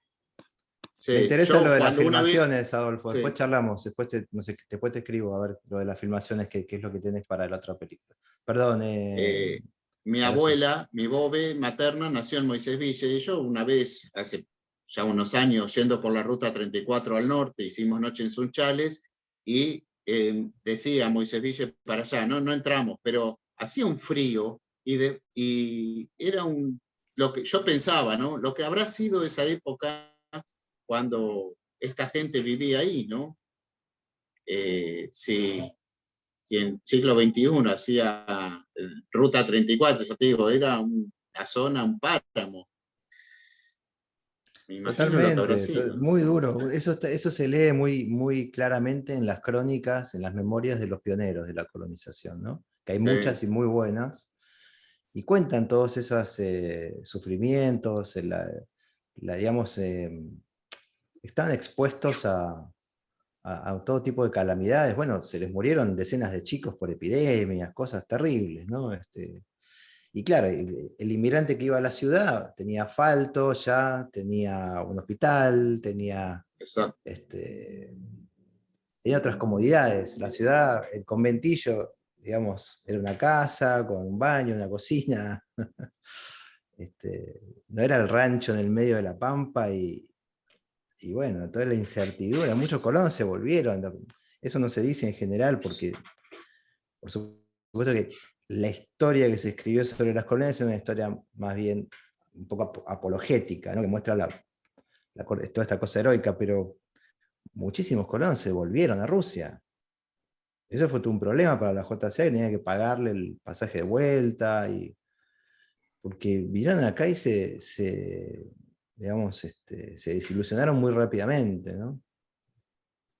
Sí,
interesa lo
yo
de las
cuando una vez,
filmaciones, Adolfo. Después
sí,
charlamos, después no sé, después te escribo a ver lo de las filmaciones, qué es lo que tenés para la otra película. Perdón,
eh, mi
Horacio.
abuela, mi bobe materna, nació en Moisés Villa, y yo una vez, hace ya unos años, yendo por la ruta 34 al norte, hicimos noche en Sunchales, y decía Moisés Villa para allá, no entramos, pero hacía un frío, y era lo que yo pensaba, ¿no? Lo que habrá sido esa época cuando esta gente vivía ahí, ¿no? Si en siglo XXI hacía ruta 34, yo te digo, era una zona, un páramo. Me imagino lo que habrá
Totalmente,
sido, ¿no?
muy duro. Eso se lee muy, muy claramente en las crónicas, en las memorias de los pioneros de la colonización, ¿no? Que hay muchas y muy buenas, y cuentan todos esos sufrimientos, digamos, están expuestos a todo tipo de calamidades. Bueno, se les murieron decenas de chicos por epidemias, cosas terribles, ¿no? Y claro, el inmigrante que iba a la ciudad tenía asfalto ya, tenía un hospital, tenía
Exacto.
tenía otras comodidades. La ciudad, el conventillo, digamos, era una casa con un baño, una cocina. No era el rancho en el medio de la pampa y bueno, toda la incertidumbre. Muchos colonos se volvieron. Eso no se dice en general porque, por supuesto que la historia que se escribió sobre las colonias es una historia más bien un poco apologética, ¿no? Que muestra toda esta cosa heroica, pero muchísimos colonos se volvieron a Rusia. Eso fue todo un problema para la JCA, que tenía que pagarle el pasaje de vuelta, porque vinieron acá y digamos, se desilusionaron muy rápidamente, ¿no?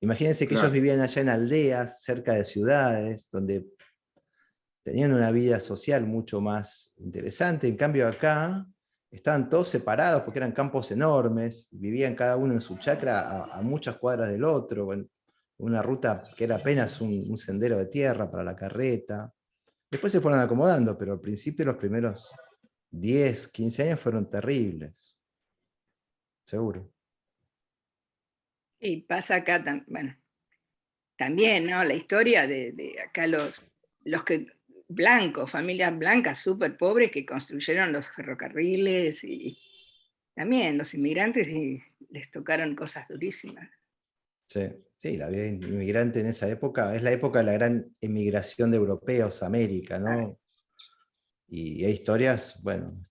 Imagínense que ellos vivían allá en aldeas, cerca de ciudades, donde tenían una vida social mucho más interesante. En cambio acá estaban todos separados porque eran campos enormes, vivían cada uno en su chacra a muchas cuadras del otro, una ruta que era apenas un sendero de tierra para la carreta. Después se fueron acomodando, pero al principio los primeros 10, 15 años fueron terribles. Seguro.
Y pasa acá, bueno, también, ¿no? La historia de acá los que blancos, familias blancas súper pobres que construyeron los ferrocarriles y también los inmigrantes y les tocaron cosas durísimas.
Sí, la vida inmigrante en esa época es la época de la gran emigración de europeos a América, ¿no? Y hay historias, bueno,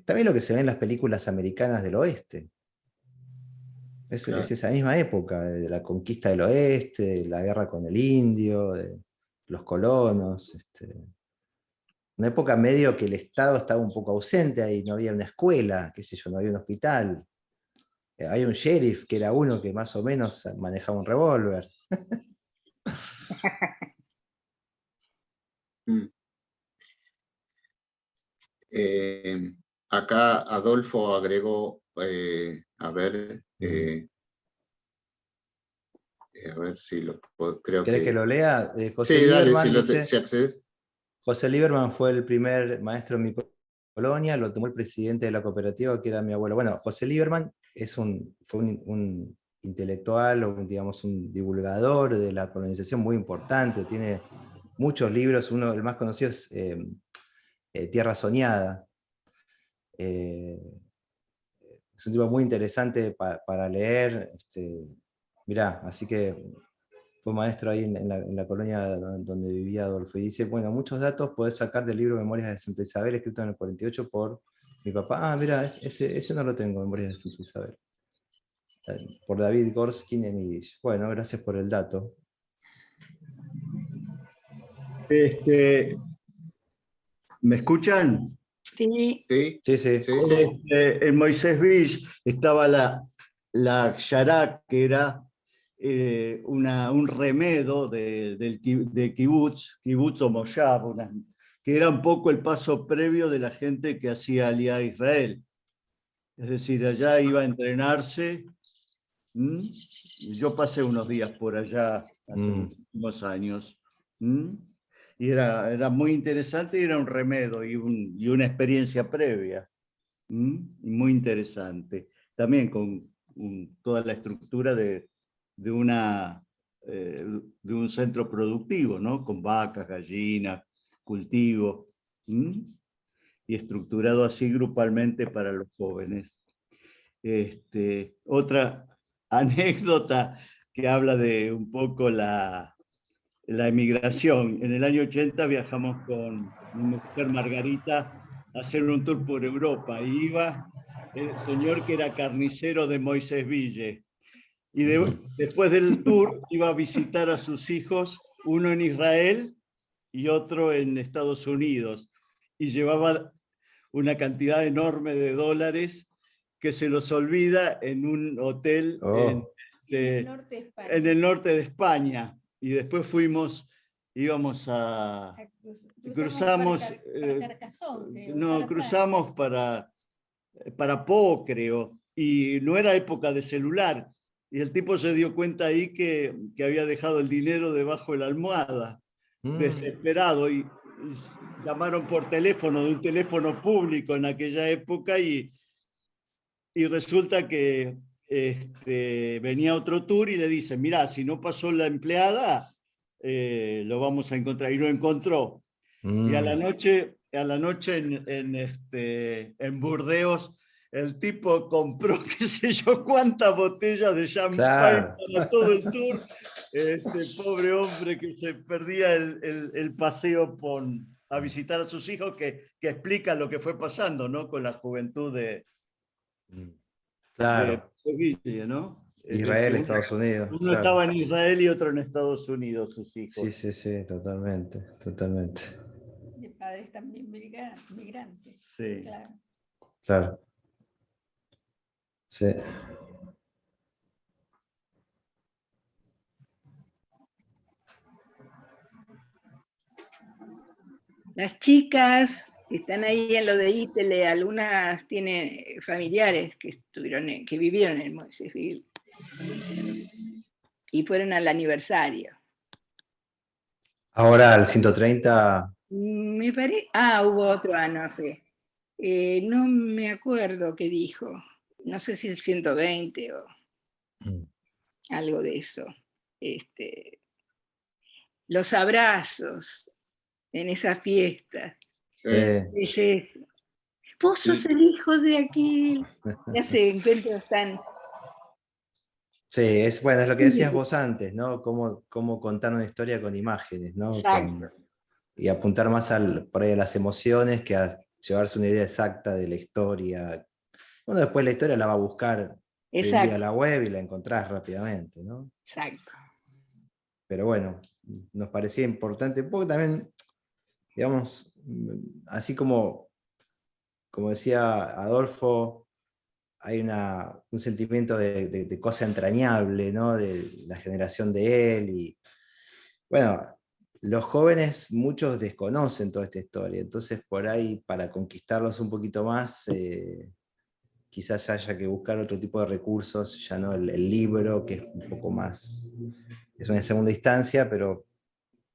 también lo que se ve en las películas americanas del oeste. Es esa misma época, de la conquista del oeste, de la guerra con el indio, de los colonos. Una época medio que el Estado estaba un poco ausente ahí, no había una escuela, qué sé yo, no había un hospital. Había un sheriff que era uno que más o menos manejaba un revólver.
Acá Adolfo agregó, a ver si lo puedo, creo
¿Querés que lo lea? José
sí, dale,
Lieberman dice,
si accedes.
José Lieberman fue el primer maestro en mi colonia, lo tomó el presidente de la cooperativa, que era mi abuelo. Bueno, José Lieberman fue un intelectual, o digamos un divulgador de la colonización muy importante, tiene muchos libros, el más conocido es Tierra Soñada. Es un tipo muy interesante para leer. Mirá, así que fue maestro ahí en la colonia donde vivía Adolfo. Y dice, bueno, muchos datos podés sacar del libro Memorias de Santa Isabel, escrito en el 48 por mi papá. Ah, mira, ese no lo tengo, Memorias de Santa Isabel. Por David Gorskin en Yiddish. Bueno, gracias por el dato.
¿Me escuchan?
Sí.
Sí.
En Moisés Beach estaba la Yarak, que era un remedo de kibutz o moshav, que era un poco el paso previo de la gente que hacía Aliyá a Israel. Es decir, allá iba a entrenarse. Yo pasé unos días por allá hace muchísimos años. Y era muy interesante y era un remedio y una experiencia previa. Y muy interesante. También con toda la estructura de un centro productivo, ¿no? Con vacas, gallinas, cultivo, y estructurado así grupalmente para los jóvenes. Otra anécdota que habla de un poco la emigración. En el año 80 viajamos con mi mujer Margarita a hacer un tour por Europa. Y iba el señor que era carnicero de Moisés Ville. Y después del tour iba a visitar a sus hijos, uno en Israel y otro en Estados Unidos. Y llevaba una cantidad enorme de dólares que se los olvida en un hotel en el norte de España. Y después íbamos a... Cruzamos para Po, creo. Y no era época de celular. y el tipo se dio cuenta ahí que había dejado el dinero debajo de la almohada, desesperado, y llamaron por teléfono, de un teléfono público en aquella época, y resulta que venía otro tour y le dice, mirá, si no pasó la empleada, lo vamos a encontrar. Y lo encontró. Y a la noche en Burdeos, el tipo compró qué sé yo cuántas botellas de champán
Claro.
para todo el tour. Pobre hombre que se perdía el paseo a visitar a sus hijos, que explica lo que fue pasando, ¿no? Con la juventud de
Claro.
Sevilla, ¿no?
Israel, Estados Unidos.
Uno
Claro.
estaba en Israel y otro en Estados Unidos, sus hijos.
Sí, sí, sí, totalmente, totalmente.
De padres también migrantes.
Sí.
Claro.
Claro. Sí.
Las chicas que están ahí en lo de Ítele, algunas tienen familiares que vivieron en Moisésville y fueron al aniversario.
Ahora al 130.
Me parece. Hubo otro, no sé. No me acuerdo qué dijo. No sé si el 120 o algo de eso. Los abrazos en esa fiesta.
Sí.
Belleza. Vos sos el hijo de aquel. Ya se encuentros tan.
Sí, es lo que decías vos antes, ¿no? Cómo contar una historia con imágenes, ¿no?
Exacto.
Y apuntar más por ahí a las emociones que a llevarse una idea exacta de la historia. Bueno, después la historia la va a buscar hoy en día a la web y la encontrás rápidamente, ¿no?
Exacto.
Pero bueno, nos parecía importante, porque también, digamos, así como decía Adolfo, hay un sentimiento de cosa entrañable, ¿no? De la generación de él. Y bueno, los jóvenes, muchos desconocen toda esta historia, entonces por ahí para conquistarlos un poquito más, quizás haya que buscar otro tipo de recursos, ya no el libro, que es un poco más, es una segunda instancia, pero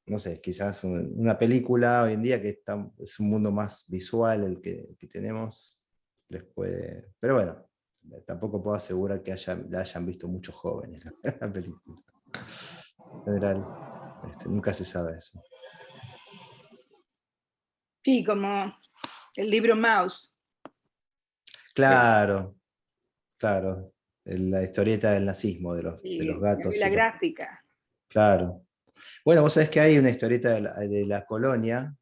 no sé, quizás una película hoy en día que es un mundo más visual el que tenemos, les puede, pero bueno, tampoco puedo asegurar que la hayan visto muchos jóvenes la película. En general, nunca se sabe eso.
Sí, como el libro Maus.
Claro, claro. La historieta del nazismo, de los gatos.
La gráfica.
Claro. Bueno, vos sabés que hay una historieta de la colonia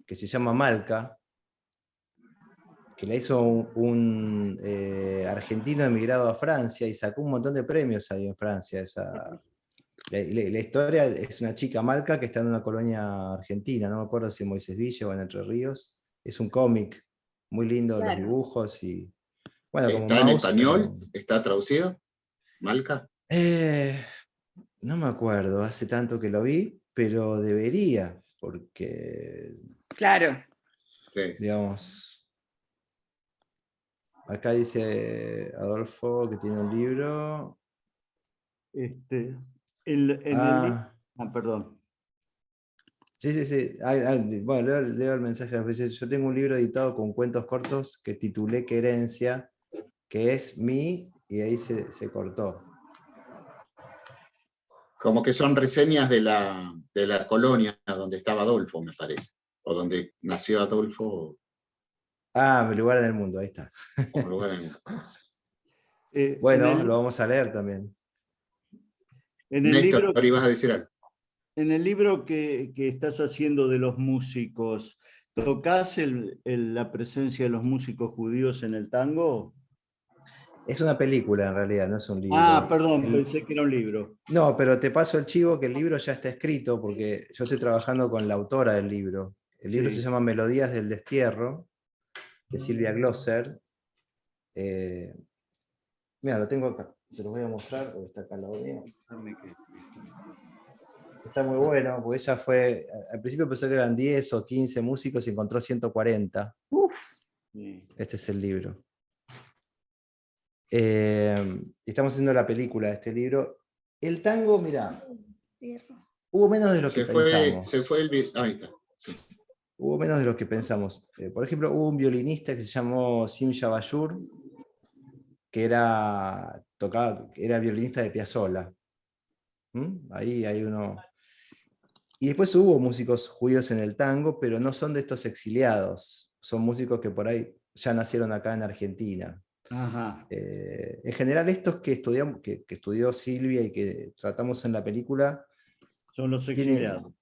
que se llama Malca, que la hizo un argentino emigrado a Francia y sacó un montón de premios ahí en Francia. La historia es una chica Malca que está en una colonia argentina, no me acuerdo si en Moisésville o en Entre Ríos. Es un cómic muy lindo, los dibujos y bueno, como
¿Está en
Maus,
español? ¿Está traducido? ¿Malca?
No me acuerdo, hace tanto que lo vi, pero debería, porque
claro,
Sí.
digamos, acá dice Adolfo que tiene un libro.
El libro. Perdón.
Sí, sí, sí. Bueno, leo el mensaje. Yo tengo un libro editado con cuentos cortos que titulé Querencia, que es mi, y ahí se cortó.
Como que son reseñas de la colonia donde estaba Adolfo, me parece. O donde nació Adolfo.
Mi lugar en el mundo, ahí está. Bueno, lo vamos a leer también.
Néstor, ibas a decir algo.
En el libro que estás haciendo de los músicos, ¿tocás la presencia de los músicos judíos en el tango?
Es una película en realidad, no es un libro.
Perdón, pensé que era un libro.
No, pero te paso el chivo que el libro ya está escrito porque yo estoy trabajando con la autora del libro. El libro se llama Melodías del Destierro, de Silvia Glosser. Mira, lo tengo acá, se los voy a mostrar porque está acá al lado mío. Está muy bueno, porque ella al principio pensó que eran 10 o 15 músicos y encontró 140. Este es el libro. Estamos haciendo la película de este libro. El tango, mira, hubo menos de lo que pensamos.
Se fue el... Ahí está. Sí.
Hubo menos de lo que pensamos. Por ejemplo, hubo un violinista que se llamó Sim Shabashur, que era violinista de Piazzolla. Ahí hay uno. Y después hubo músicos judíos en el tango, pero no son de estos exiliados. Son músicos que por ahí ya nacieron acá en Argentina.
Ajá.
En general, estos que estudió Silvia y que tratamos en la película,
Son los exiliados.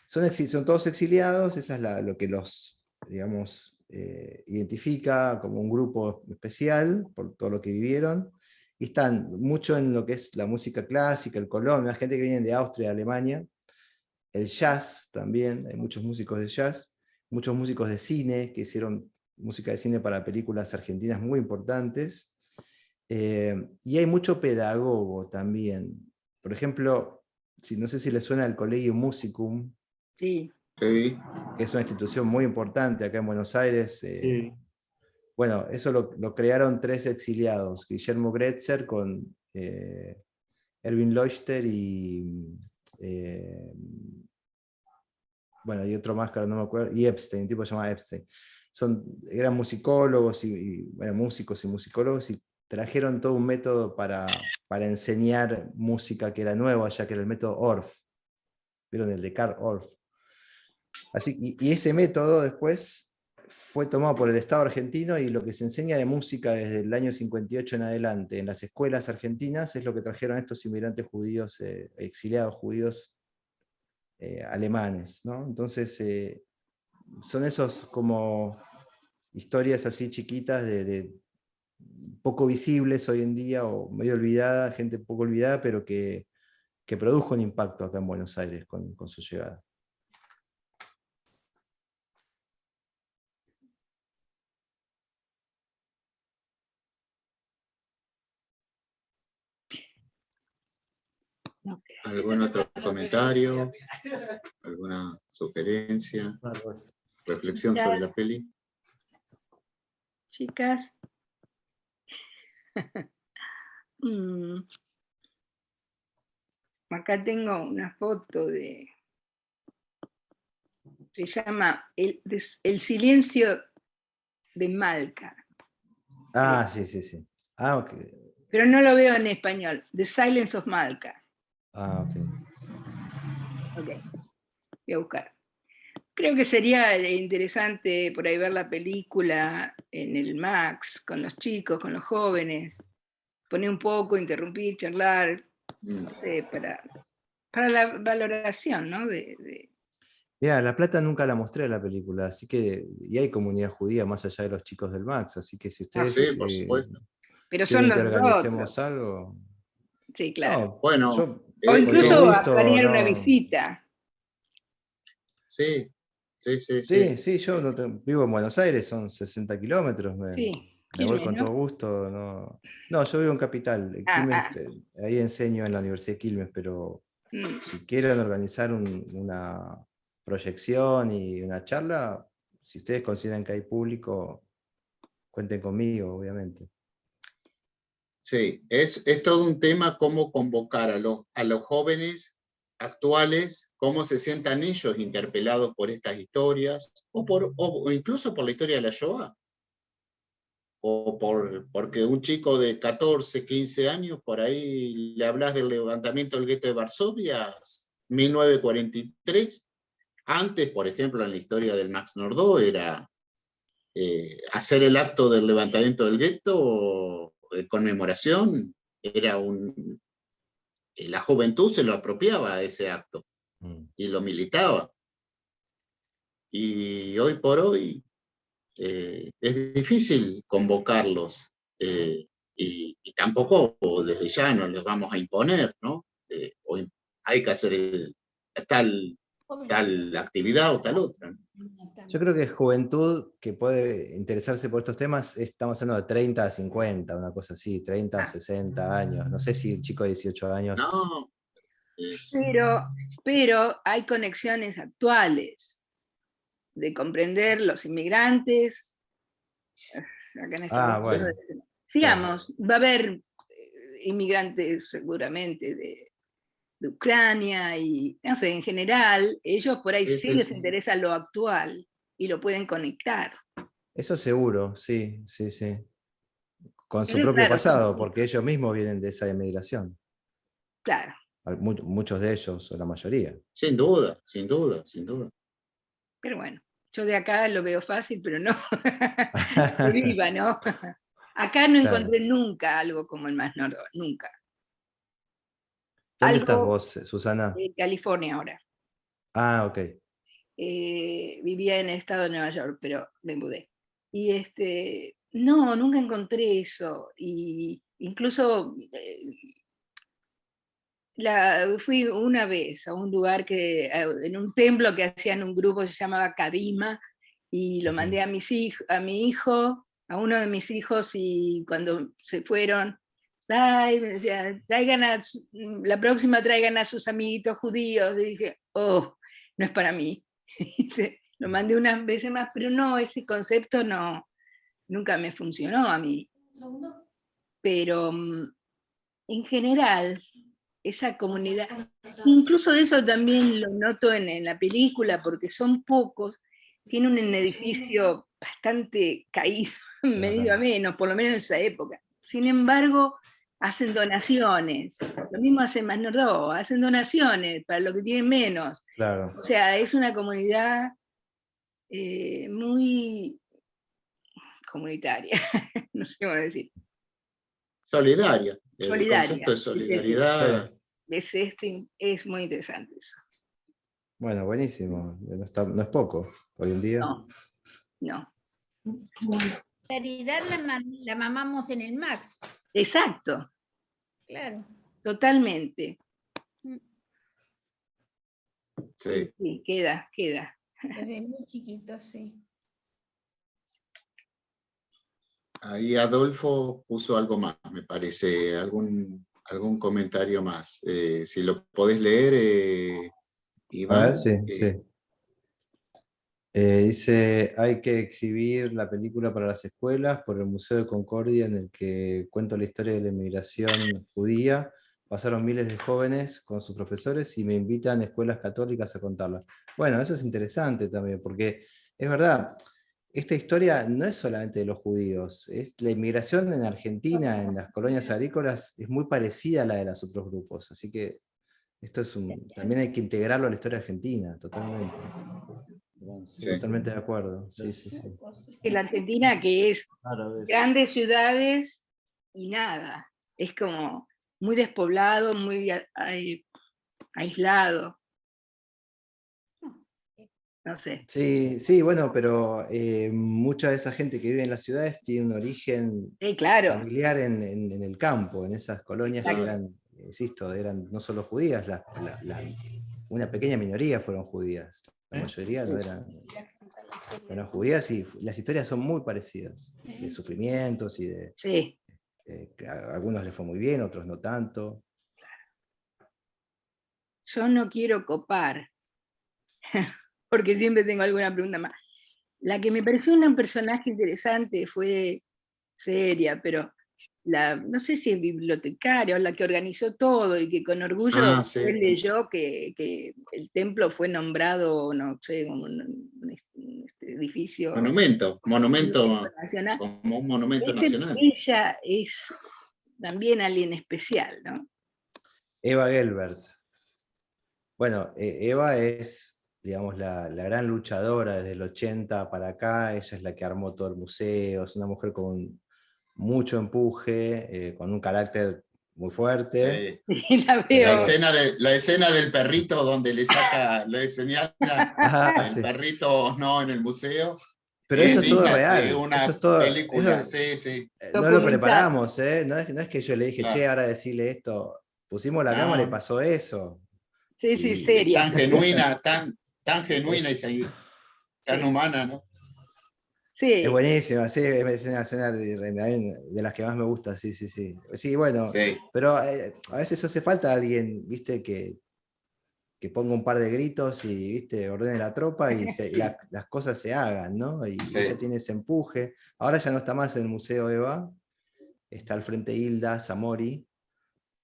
son todos exiliados, esa es lo que los, digamos, identifica como un grupo especial por todo lo que vivieron, y están mucho en lo que es la música clásica, el colón, la gente que viene de Austria, Alemania, el jazz también, hay muchos músicos de jazz, muchos músicos de cine que hicieron música de cine para películas argentinas muy importantes, y hay mucho pedagogo también. Por ejemplo, no sé si les suena el Collegium Musicum,
Sí.
Sí.
que es una institución muy importante acá en Buenos Aires.
Sí.
Bueno, eso lo crearon 3 exiliados, Guillermo Gretzer con Erwin Leuchter y bueno, y otro más que ahora no me acuerdo, y Epstein, un tipo que se llama Epstein. Eran musicólogos bueno, músicos y musicólogos, y trajeron todo un método para enseñar música que era nueva, ya que era el método Orff. ¿Vieron el de Karl Orff? Y ese método después fue tomado por el Estado argentino, y lo que se enseña de música desde el año 58 en adelante en las escuelas argentinas es lo que trajeron estos inmigrantes judíos, exiliados judíos alemanes, ¿no? Entonces, son esos como historias así chiquitas de poco visibles hoy en día, o medio olvidada, gente poco olvidada, pero que produjo un impacto acá en Buenos Aires con su llegada.
¿Algún otro comentario? ¿Alguna sugerencia? ¿Reflexión sobre la peli?
Chicas. Acá tengo una foto se llama El silencio de Malca.
Ah, sí. Ah, ok.
Pero no lo veo en español. The Silence of Malca.
Ah, ok.
Ok, voy a buscar. Creo que sería interesante por ahí ver la película en el Max, con los chicos, con los jóvenes, poner un poco, interrumpir, charlar, no sé, para la valoración, ¿no?
Mira, La Plata nunca la mostré en la película, así que, y hay comunidad judía más allá de los chicos del Max, así que si ustedes
Sí, por supuesto.
Pero
quieren
son
que
los
organicemos
otros.
algo.
Sí, claro.
No,
Bueno,
yo
O
con
incluso
todo
a
gusto,
planear una
no.
visita.
Sí.
Sí, yo vivo en Buenos Aires, son 60 kilómetros,
Sí,
me voy
Quilmes,
con todo
¿no?
gusto. No, yo vivo en Capital, Quilmes, ahí enseño en la Universidad de Quilmes, pero si quieren organizar una proyección y una charla, si ustedes consideran que hay público, cuenten conmigo, obviamente.
Sí, es todo un tema cómo convocar a los jóvenes actuales, cómo se sientan ellos interpelados por estas historias, o incluso por la historia de la Shoah, porque un chico de 14, 15 años, por ahí le hablas del levantamiento del gueto de Varsovia, 1943. Antes, por ejemplo, en la historia del Max Nordau, era hacer el acto del levantamiento del gueto, conmemoración, era la juventud se lo apropiaba a ese acto y lo militaba. Y hoy por hoy es difícil convocarlos, y tampoco desde ya no les vamos a imponer, ¿no? Hay que hacer tal actividad o tal otra.
Yo creo que juventud que puede interesarse por estos temas, estamos hablando de 30 a 50, una cosa así, 30 a 60 años. No sé si un chico de 18 años...
No,
pero hay conexiones actuales de comprender los inmigrantes. Acá en
bueno.
Sigamos, va a haber inmigrantes seguramente de Ucrania y, no sé, en general, ellos por ahí
Sí,
sí
sí,
les
sí.
interesa lo actual y lo pueden conectar.
Eso seguro, sí, sí, sí. Con su
Pero
propio
claro,
pasado, porque ellos mismos vienen de esa emigración.
claro.
Muchos de ellos, o la mayoría.
Sin duda, sin duda, sin duda.
Pero bueno, yo de acá lo veo fácil, pero no. Que viva, ¿no? Acá no
Claro.
encontré nunca algo como el Más Norte, nunca.
¿Dónde estás
Algo
vos, Susana?
en California ahora.
Ah, ok.
Vivía en el estado de Nueva York, pero me mudé. Y no, nunca encontré eso. Y incluso fui una vez a un lugar en un templo que hacían un grupo que se llamaba Kadima, y lo mandé a mi hijo, a uno de mis hijos, y cuando se fueron, ay, me decía, la próxima traigan a sus amiguitos judíos. Y dije, oh, no es para mí. Lo mandé unas veces más, pero no, ese concepto no, nunca me funcionó a mí. Pero en general, esa comunidad, incluso eso también lo noto en la película, porque son pocos, tiene un edificio bastante caído, medio a menos, por lo menos en esa época. Sin embargo, hacen donaciones, lo mismo hacen Más Nordó, hacen donaciones para los que tienen menos.
Claro.
O sea, es una comunidad muy comunitaria, no sé cómo decir,
Solidaria. El
solidaria.
concepto de
Sí,
solidaridad.
es muy interesante eso.
Bueno, buenísimo. No es poco hoy en día.
No, no.
Solidaridad la mamamos en el Max,
Exacto,
claro.
totalmente.
Sí.
Sí, queda.
Desde muy chiquito, sí.
Ahí Adolfo puso algo más, me parece, algún comentario más. Si lo podés leer,
A
Iván.
ver, sí, sí. Dice, hay que exhibir la película para las escuelas por el Museo de Concordia, en el que cuento la historia de la inmigración judía. Pasaron miles de jóvenes con sus profesores y me invitan a escuelas católicas a contarla. Bueno, eso es interesante también, porque es verdad, esta historia no es solamente de los judíos, la inmigración en Argentina, en las colonias agrícolas, es muy parecida a la de los otros grupos, así que esto también hay que integrarlo a la historia argentina, totalmente.
Sí.
Totalmente de acuerdo, sí, sí, sí.
En la Argentina, que es
Árabes.
grandes ciudades y nada, es como muy despoblado, muy aislado. No sé.
Sí, sí, bueno, pero mucha de esa gente que vive en las ciudades tiene un origen
Claro,
familiar en el campo, en esas colonias que
Exacto.
eran, insisto, eran no solo judías, una pequeña minoría fueron judías, la mayoría no eran judías, y las historias son muy parecidas, de sufrimientos y
Sí,
que a algunos les fue muy bien, otros no tanto.
yo no quiero copar, porque siempre tengo alguna pregunta más. La que me pareció un personaje interesante fue seria, pero no sé si es bibliotecaria o la que organizó todo y que con orgullo
Sí.
después leyó que el templo fue nombrado, no sé, un edificio
Monumento
nacional.
como un monumento nacional.
Ella es también alguien especial, ¿no?
Eva Gelbert. Bueno, Eva es, digamos, la gran luchadora desde el 80 para acá. Ella es la que armó todo el museo. Es una mujer con mucho empuje, con un carácter muy fuerte.
Sí, la
La
veo.
escena del perrito donde le señala el
Sí.
perrito no en el museo.
Pero eso es todo
digna
real.
de una
Eso es todo,
película.
eso,
Sí.
no lo
Documental.
preparamos, ¿eh? No es que yo le dije,
Claro.
che, ahora decirle esto. Pusimos la cámara y pasó eso.
Sí, sí,
Y-
Es
seria.
tan genuina, tan genuina y tan
Sí.
humana, ¿no?
Sí,
Es buenísima, sí, es una escena de las que más me gusta, sí, sí, sí. Sí, bueno,
Sí.
pero a veces hace falta alguien, viste, que ponga un par de gritos y, viste, ordene la tropa y las cosas se hagan, ¿no? Y
Sí.
ella tiene ese empuje. Ahora ya no está más en el Museo Eva, está al frente Hilda Zamori,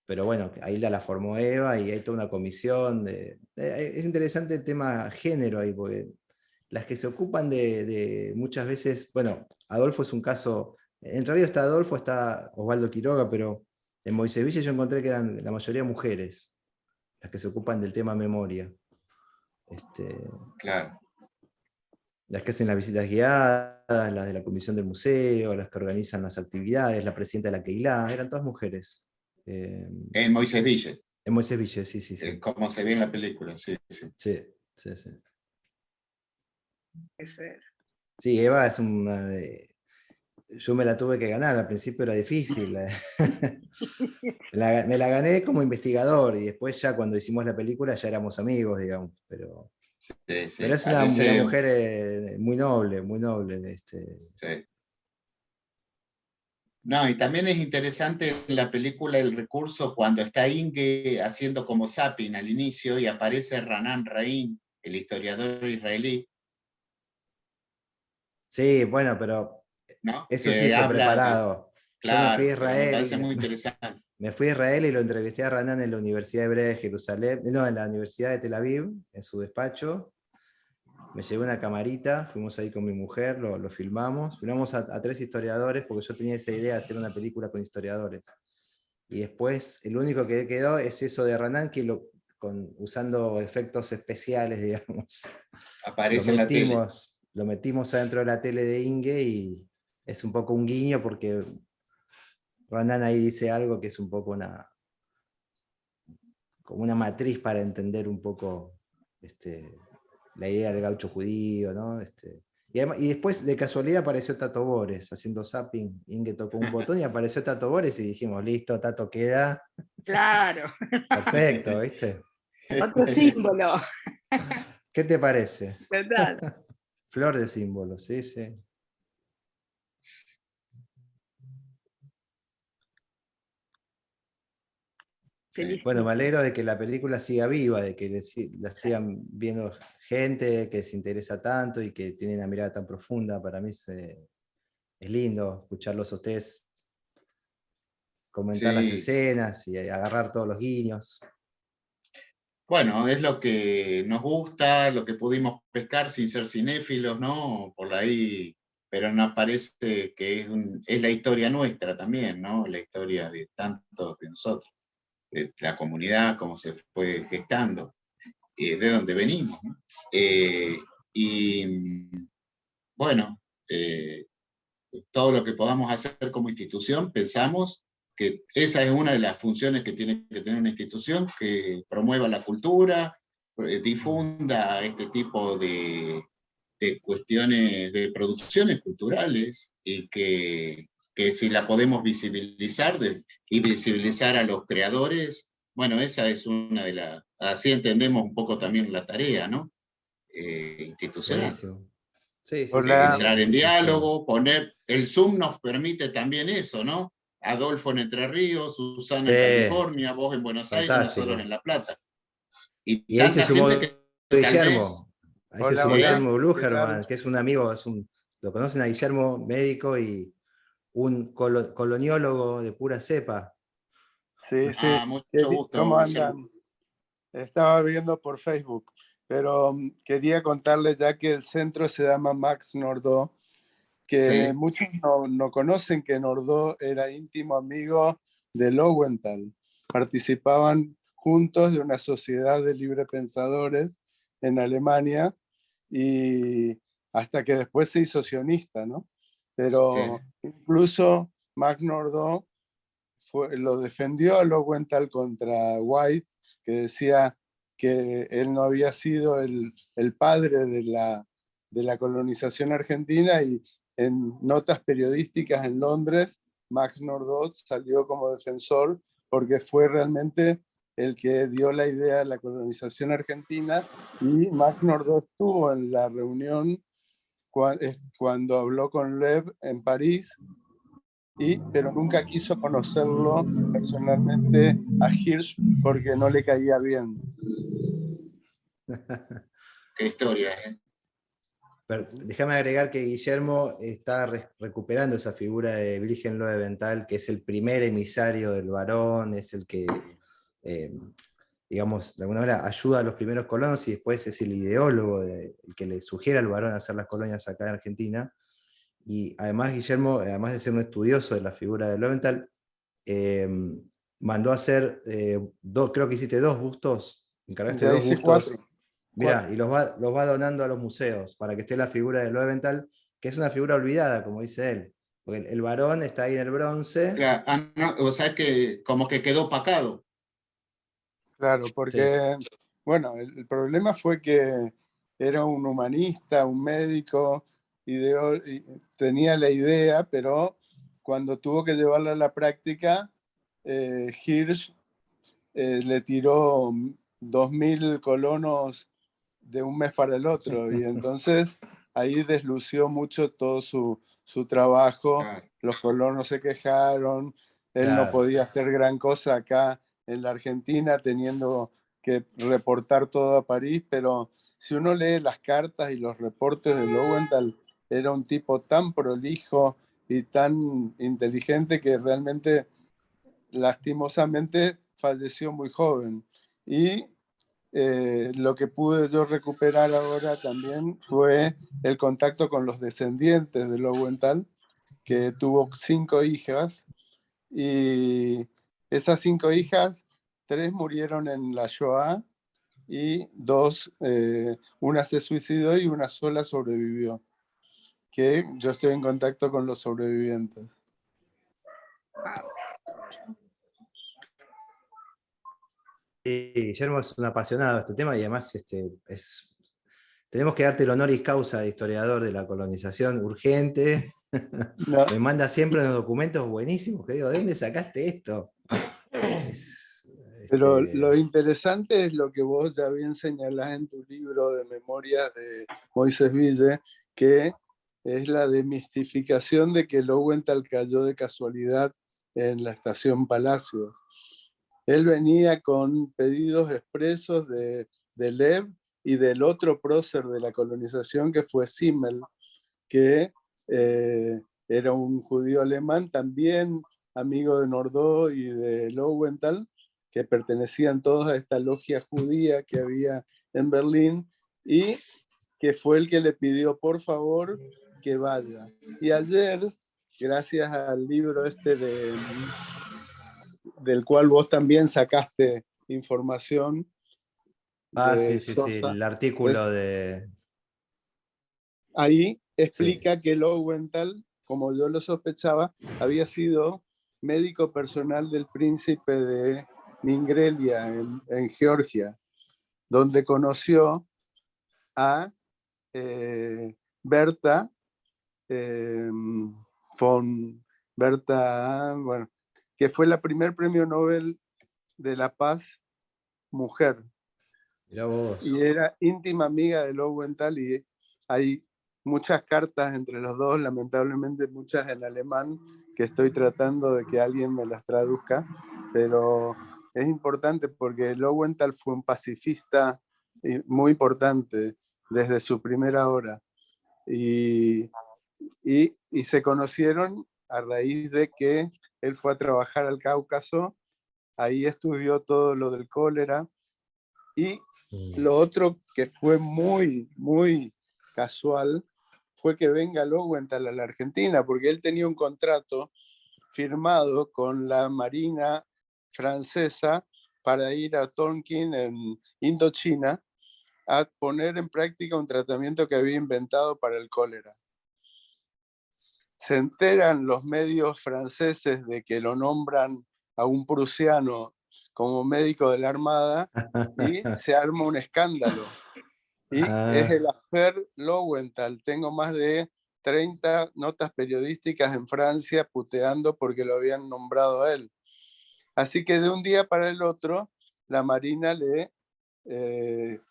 pero bueno, a Hilda la formó Eva y hay toda una comisión. Es interesante el tema género ahí, porque las que se ocupan de muchas veces, bueno, Adolfo es un caso, en realidad está Adolfo, está Osvaldo Quiroga, pero en Moisés Villa yo encontré que eran la mayoría mujeres, las que se ocupan del tema memoria.
Claro.
Las que hacen las visitas guiadas, las de la comisión del museo, las que organizan las actividades, la presidenta de la Keilah, eran todas mujeres.
En Moisés Villa,
En Moisés Villa, sí, sí, sí.
como se ve en la película, sí, sí.
Sí, sí, sí.
Puede ser.
Sí, Eva es una... yo me la tuve que ganar, al principio era difícil. Me la gané como investigador y después ya cuando hicimos la película ya éramos amigos, digamos. Pero
Sí, sí.
pero es
A
una
veces-
mujer muy noble, muy noble.
sí. No, y también es interesante en la película el recurso cuando está Inge haciendo como zapping al inicio y aparece Ranan Rahim, el historiador israelí,
Sí, bueno, pero
¿no?
eso sí
Que
fue
habla
preparado. Yo me fui a
claro, pero me parece
Israel,
muy interesante.
me fui a Israel y lo entrevisté a Ranan en la Universidad Hebrea de Jerusalén, no, en la Universidad de Tel Aviv, en su despacho. Me llevé una camarita, fuimos ahí con mi mujer, lo filmamos. Filmamos a 3 historiadores, porque yo tenía esa idea de hacer una película con historiadores. Y después, el único que quedó es eso de Ranan, que usando efectos especiales, digamos.
Aparece en la tele.
Lo metimos adentro de la tele de Inge y es un poco un guiño porque Ranan ahí dice algo que es un poco como una matriz para entender un poco la idea del gaucho judío, ¿no? Y después, de casualidad, apareció Tato Bores haciendo zapping. Inge tocó un botón y apareció Tato Bores y dijimos, listo, Tato queda.
Claro.
Perfecto, ¿viste?
Otro símbolo.
¿Qué te parece?
Total.
Flor de símbolo, sí, sí. Bueno, me alegro de que la película siga viva, de que la sigan viendo gente que se interesa tanto y que tiene una mirada tan profunda. Para mí es lindo escucharlos a ustedes comentar las
Sí.
escenas y agarrar todos los guiños.
Bueno, es lo que nos gusta, lo que pudimos pescar sin ser cinéfilos, ¿no? Por ahí, pero nos parece que es la historia nuestra también, ¿no? La historia de tantos de nosotros, de la comunidad, cómo se fue gestando, de dónde venimos, ¿no? Y bueno, todo lo que podamos hacer como institución, pensamos que esa es una de las funciones que tiene que tener una institución, que promueva la cultura, difunda este tipo de cuestiones, de producciones culturales, y que si la podemos visibilizar y visibilizar a los creadores, bueno, esa es una de las, así entendemos un poco también la tarea, ¿no? Institucional.
Buenísimo. Sí, sí,
Hola.
Entrar en diálogo, el Zoom nos permite también eso, ¿no? Adolfo en Entre Ríos, Susana en California, vos en Buenos Aires, nosotros en La Plata.
Y ahí se
tanta
sumó
gente que tal
Guillermo.
vez...
Ahí se sumó Guillermo Blucherman, que es un amigo, lo conocen a Guillermo, médico y un coloniólogo de pura cepa.
Sí, sí.
Mucho gusto.
¿Cómo andan? Estaba viendo por Facebook, pero quería contarles ya que el centro se llama Max Nordau, que
Sí.
muchos no conocen que Nordau era íntimo amigo de Lowenthal. Participaban juntos de una sociedad de librepensadores en Alemania y hasta que después se hizo sionista, ¿no? Pero incluso Max Nordau lo defendió a Lowenthal contra White, que decía que él no había sido el padre de la colonización argentina, y en notas periodísticas en Londres, Max Nordau salió como defensor porque fue realmente el que dio la idea de la colonización argentina, y Max Nordau estuvo en la reunión cuando habló con Lev en París, pero nunca quiso conocerlo personalmente a Hirsch porque no le caía bien.
Qué historia, ¿eh?
Déjame agregar que Guillermo está recuperando esa figura de Wilhelm Loewenthal, que es el primer emisario del varón, es el que, digamos, de alguna manera ayuda a los primeros colonos y después es el ideólogo, el que le sugiere al varón hacer las colonias acá en Argentina. Y además Guillermo, además de ser un estudioso de la figura de Loewenthal, mandó a hacer, creo que hiciste 2 bustos, encargaste
Ya
2
hice
bustos.
4.
Mirá, y los va donando a los museos para que esté la figura de Loewenthal, que es una figura olvidada, como dice él. Porque el varón está ahí en el bronce.
Claro, no, o sea que como que quedó opacado.
Claro, porque, bueno, el problema fue que era un humanista, un médico, y tenía la idea, pero cuando tuvo que llevarla a la práctica, Hirsch le tiró 2000 colonos de un mes para el otro, y entonces ahí deslució mucho todo su trabajo.
Claro.
Los colonos se quejaron, él no
Claro.
podía hacer gran cosa acá en la Argentina teniendo que reportar todo a París, pero si uno lee las cartas y los reportes de Loewenthal, era un tipo tan prolijo y tan inteligente que realmente, lastimosamente, falleció muy joven. Y lo que pude yo recuperar ahora también fue el contacto con los descendientes de Loewenthal, que tuvo 5 hijas, y esas 5 hijas, 3 murieron en la Shoah y 2, una se suicidó y una sola sobrevivió, que yo estoy en contacto con los sobrevivientes.
Sí, Guillermo es un apasionado de este tema y además tenemos que darte el honoris causa de historiador de la colonización urgente.
No,
Me manda siempre unos documentos buenísimos que digo, ¿de dónde sacaste esto?
pero lo interesante es lo que vos ya bien señalás en tu libro de memorias de Moisés Ville, que es la demistificación de que Loewenthal cayó de casualidad en la estación Palacios. Él venía con pedidos expresos de Lev y del otro prócer de la colonización, que fue Simmel, que era un judío alemán, también amigo de Nordau y de Loewenthal, que pertenecían todos a esta logia judía que había en Berlín, y que fue el que le pidió por favor que vaya. Y ayer, gracias al libro este del cual vos también sacaste información, de
sí,
Sosa,
el artículo de...
ahí
Sí.
explica que Loewenthal, como yo lo sospechaba, había sido médico personal del príncipe de Mingrelia en Georgia, donde conoció a Berta bueno, que fue la primer premio Nobel de la Paz mujer.
Mirá vos.
Y era íntima amiga de Loewenthal, y hay muchas cartas entre los dos, lamentablemente muchas en alemán, que estoy tratando de que alguien me las traduzca, pero es importante porque Loewenthal fue un pacifista muy importante desde su primera hora, y se conocieron a raíz de que él fue a trabajar al Cáucaso, ahí estudió todo lo del cólera, y lo otro que fue muy, muy casual fue que venga Loewenthal a la Argentina, porque él tenía un contrato firmado con la Marina francesa para ir a Tonkin en Indochina a poner en práctica un tratamiento que había inventado para el cólera. Se enteran los medios franceses de que lo nombran a un prusiano como médico de la Armada y se arma un escándalo. Y es el affair Loewenthal. Tengo más de 30 notas periodísticas en Francia puteando porque lo habían nombrado a él. Así que de un día para el otro, la Marina le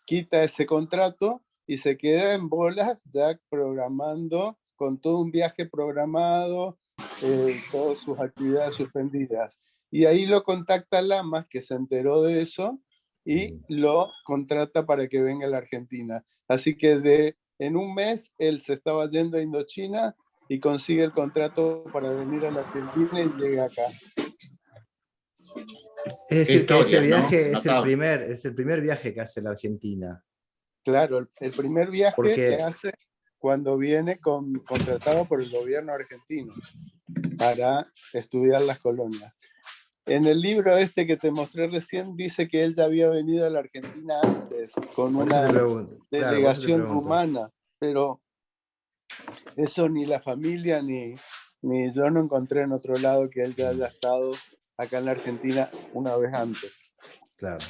quita ese contrato y se queda en bolas ya programando, con todo un viaje programado, todas sus actividades suspendidas. Y ahí lo contacta Lamas, que se enteró de eso, y lo contrata para que venga a la Argentina. Así que de en un mes él se estaba yendo a Indochina y consigue el contrato para venir a la Argentina y llega acá.
Es decir, que ese
historias, ¿no?
viaje
Notable.
es el primer viaje que hace la Argentina.
Claro, el primer viaje
Porque-
que hace cuando viene contratado por el gobierno argentino para estudiar las colonias. En el libro este que te mostré recién dice que él ya había venido a la Argentina antes con
Por eso te
una
pregunto. Claro, por eso te
delegación
pregunto.
rumana, pero eso ni la familia ni yo no encontré en otro lado que él ya haya estado acá en la Argentina una vez antes.
Claro.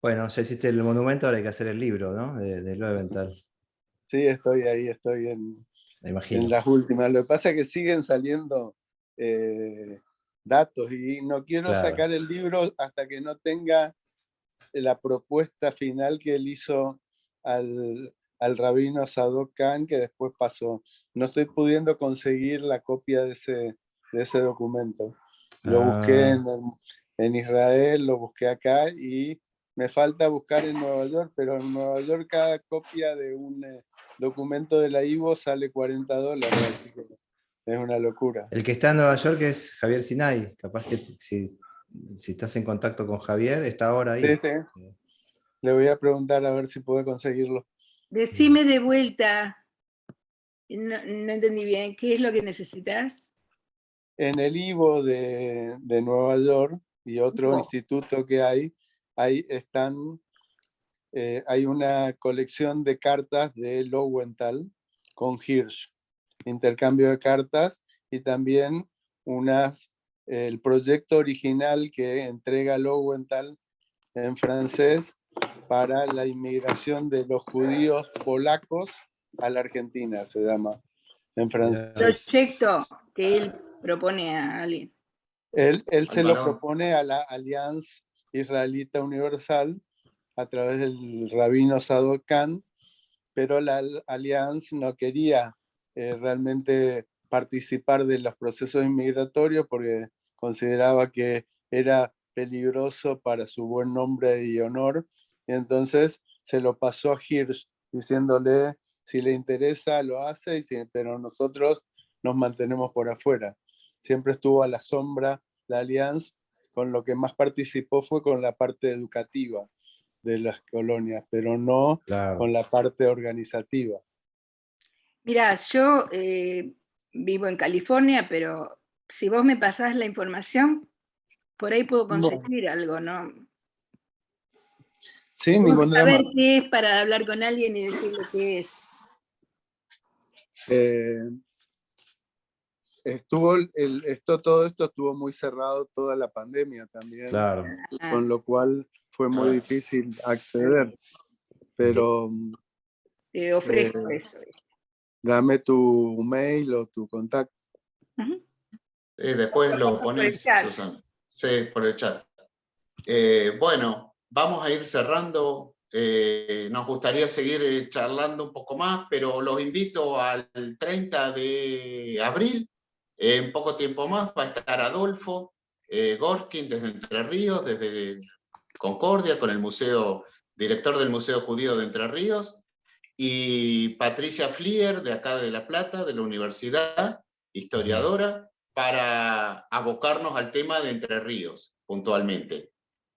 Bueno, ya hiciste el monumento, ahora hay que hacer el libro, ¿no? De Loewenthal,
Sí, estoy ahí, estoy en
me imagino.
las últimas. Lo que pasa es que siguen saliendo datos y no quiero
Claro.
sacar el libro hasta que no tenga la propuesta final que él hizo al rabino Sadok Khan, que después pasó. No estoy pudiendo conseguir la copia de ese documento. Lo busqué en Israel, lo busqué acá y me falta buscar en Nueva York, pero en Nueva York cada copia de un documento de la IVO sale $40, así que es una locura.
El que está en Nueva York es Javier Sinay. Capaz que si estás en contacto con Javier, está ahora ahí.
Sí, sí. Le voy a preguntar a ver si puede conseguirlo.
Decime de vuelta, no entendí bien, ¿qué es lo que necesitas?
En el IVO de Nueva York y otro
IVO.
instituto que hay están, hay una colección de cartas de Loewenthal con Hirsch, intercambio de cartas, y también el proyecto original que entrega Loewenthal en francés para la inmigración de los judíos polacos a la Argentina, se llama en francés.
Proyecto que él propone a alguien.
Él se lo
varón.
propone a la Alianza Israelita Universal a través del rabino Sadok Khan, pero la Alianza no quería realmente participar de los procesos inmigratorios porque consideraba que era peligroso para su buen nombre y honor, y entonces se lo pasó a Hirsch diciéndole si le interesa lo hace, pero nosotros nos mantenemos por afuera. Siempre estuvo a la sombra la Alianza, con lo que más participó fue con la parte educativa de las colonias, pero no
Claro.
con la parte organizativa.
Mirá, yo vivo en California, pero si vos me pasás la información, por ahí puedo conseguir algo, ¿no?
Sí,
Tengo
ningún
que saber
drama.
qué es para hablar con alguien y decirle qué es.
Todo esto estuvo muy cerrado toda la pandemia también,
Claro.
con lo cual fue muy difícil acceder. Pero
Te ofrezco eso.
dame tu mail o tu contacto.
Ujú.
Después lo
Por el
pones,
chat.
Susana. Sí, por el chat. Bueno, vamos a ir cerrando. Nos gustaría seguir charlando un poco más, pero los invito al 30 de abril. En poco tiempo más va a estar Adolfo Gorkin desde Entre Ríos, desde Concordia, con el director del Museo Judío de Entre Ríos, y Patricia Flier, de acá de La Plata, de la universidad, historiadora, para abocarnos al tema de Entre Ríos, puntualmente.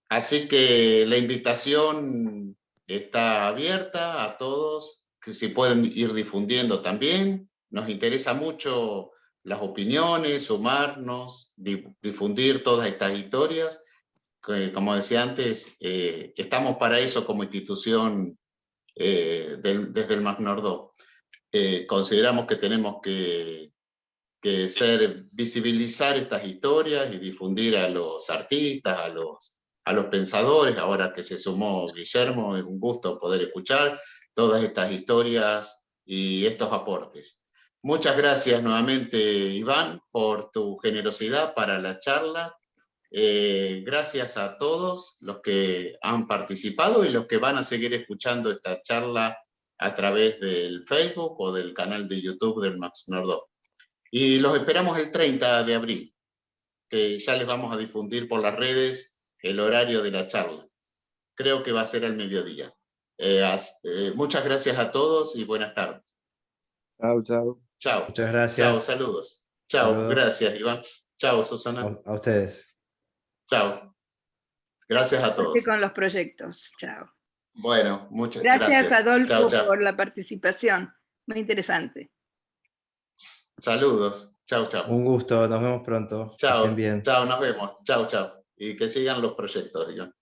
Así que la invitación está abierta a todos, que se pueden ir difundiendo también. Nos interesa mucho las opiniones, sumarnos, difundir todas estas historias. Que, como decía antes, estamos para eso como institución desde el MACNORDO. Consideramos que tenemos que visibilizar estas historias y difundir a los artistas, a los pensadores. Ahora que se sumó Guillermo, es un gusto poder escuchar todas estas historias y estos aportes. Muchas gracias nuevamente, Iván, por tu generosidad para la charla. Gracias a todos los que han participado y los que van a seguir escuchando esta charla a través del Facebook o del canal de YouTube del MACNORDO. Y los esperamos el 30 de abril, que ya les vamos a difundir por las redes el horario de la charla. creo que va a ser al mediodía. Muchas gracias a todos y buenas tardes.
Chao, chao.
Chao.
Muchas
Chao,
gracias.
saludos. Chao,
Saludos.
gracias, Iván. Chao, Susana.
A ustedes.
Chao. Gracias a
Suerte
todos.
con los proyectos. Chao.
Bueno, muchas
Gracias,
gracias.
Adolfo,
Chao, chao.
por la participación. Muy interesante.
Saludos. Chao, chao.
Un gusto, nos vemos pronto. Que
Chao,
estén bien.
chao, nos vemos. Chao, chao. Y que sigan los proyectos, Iván.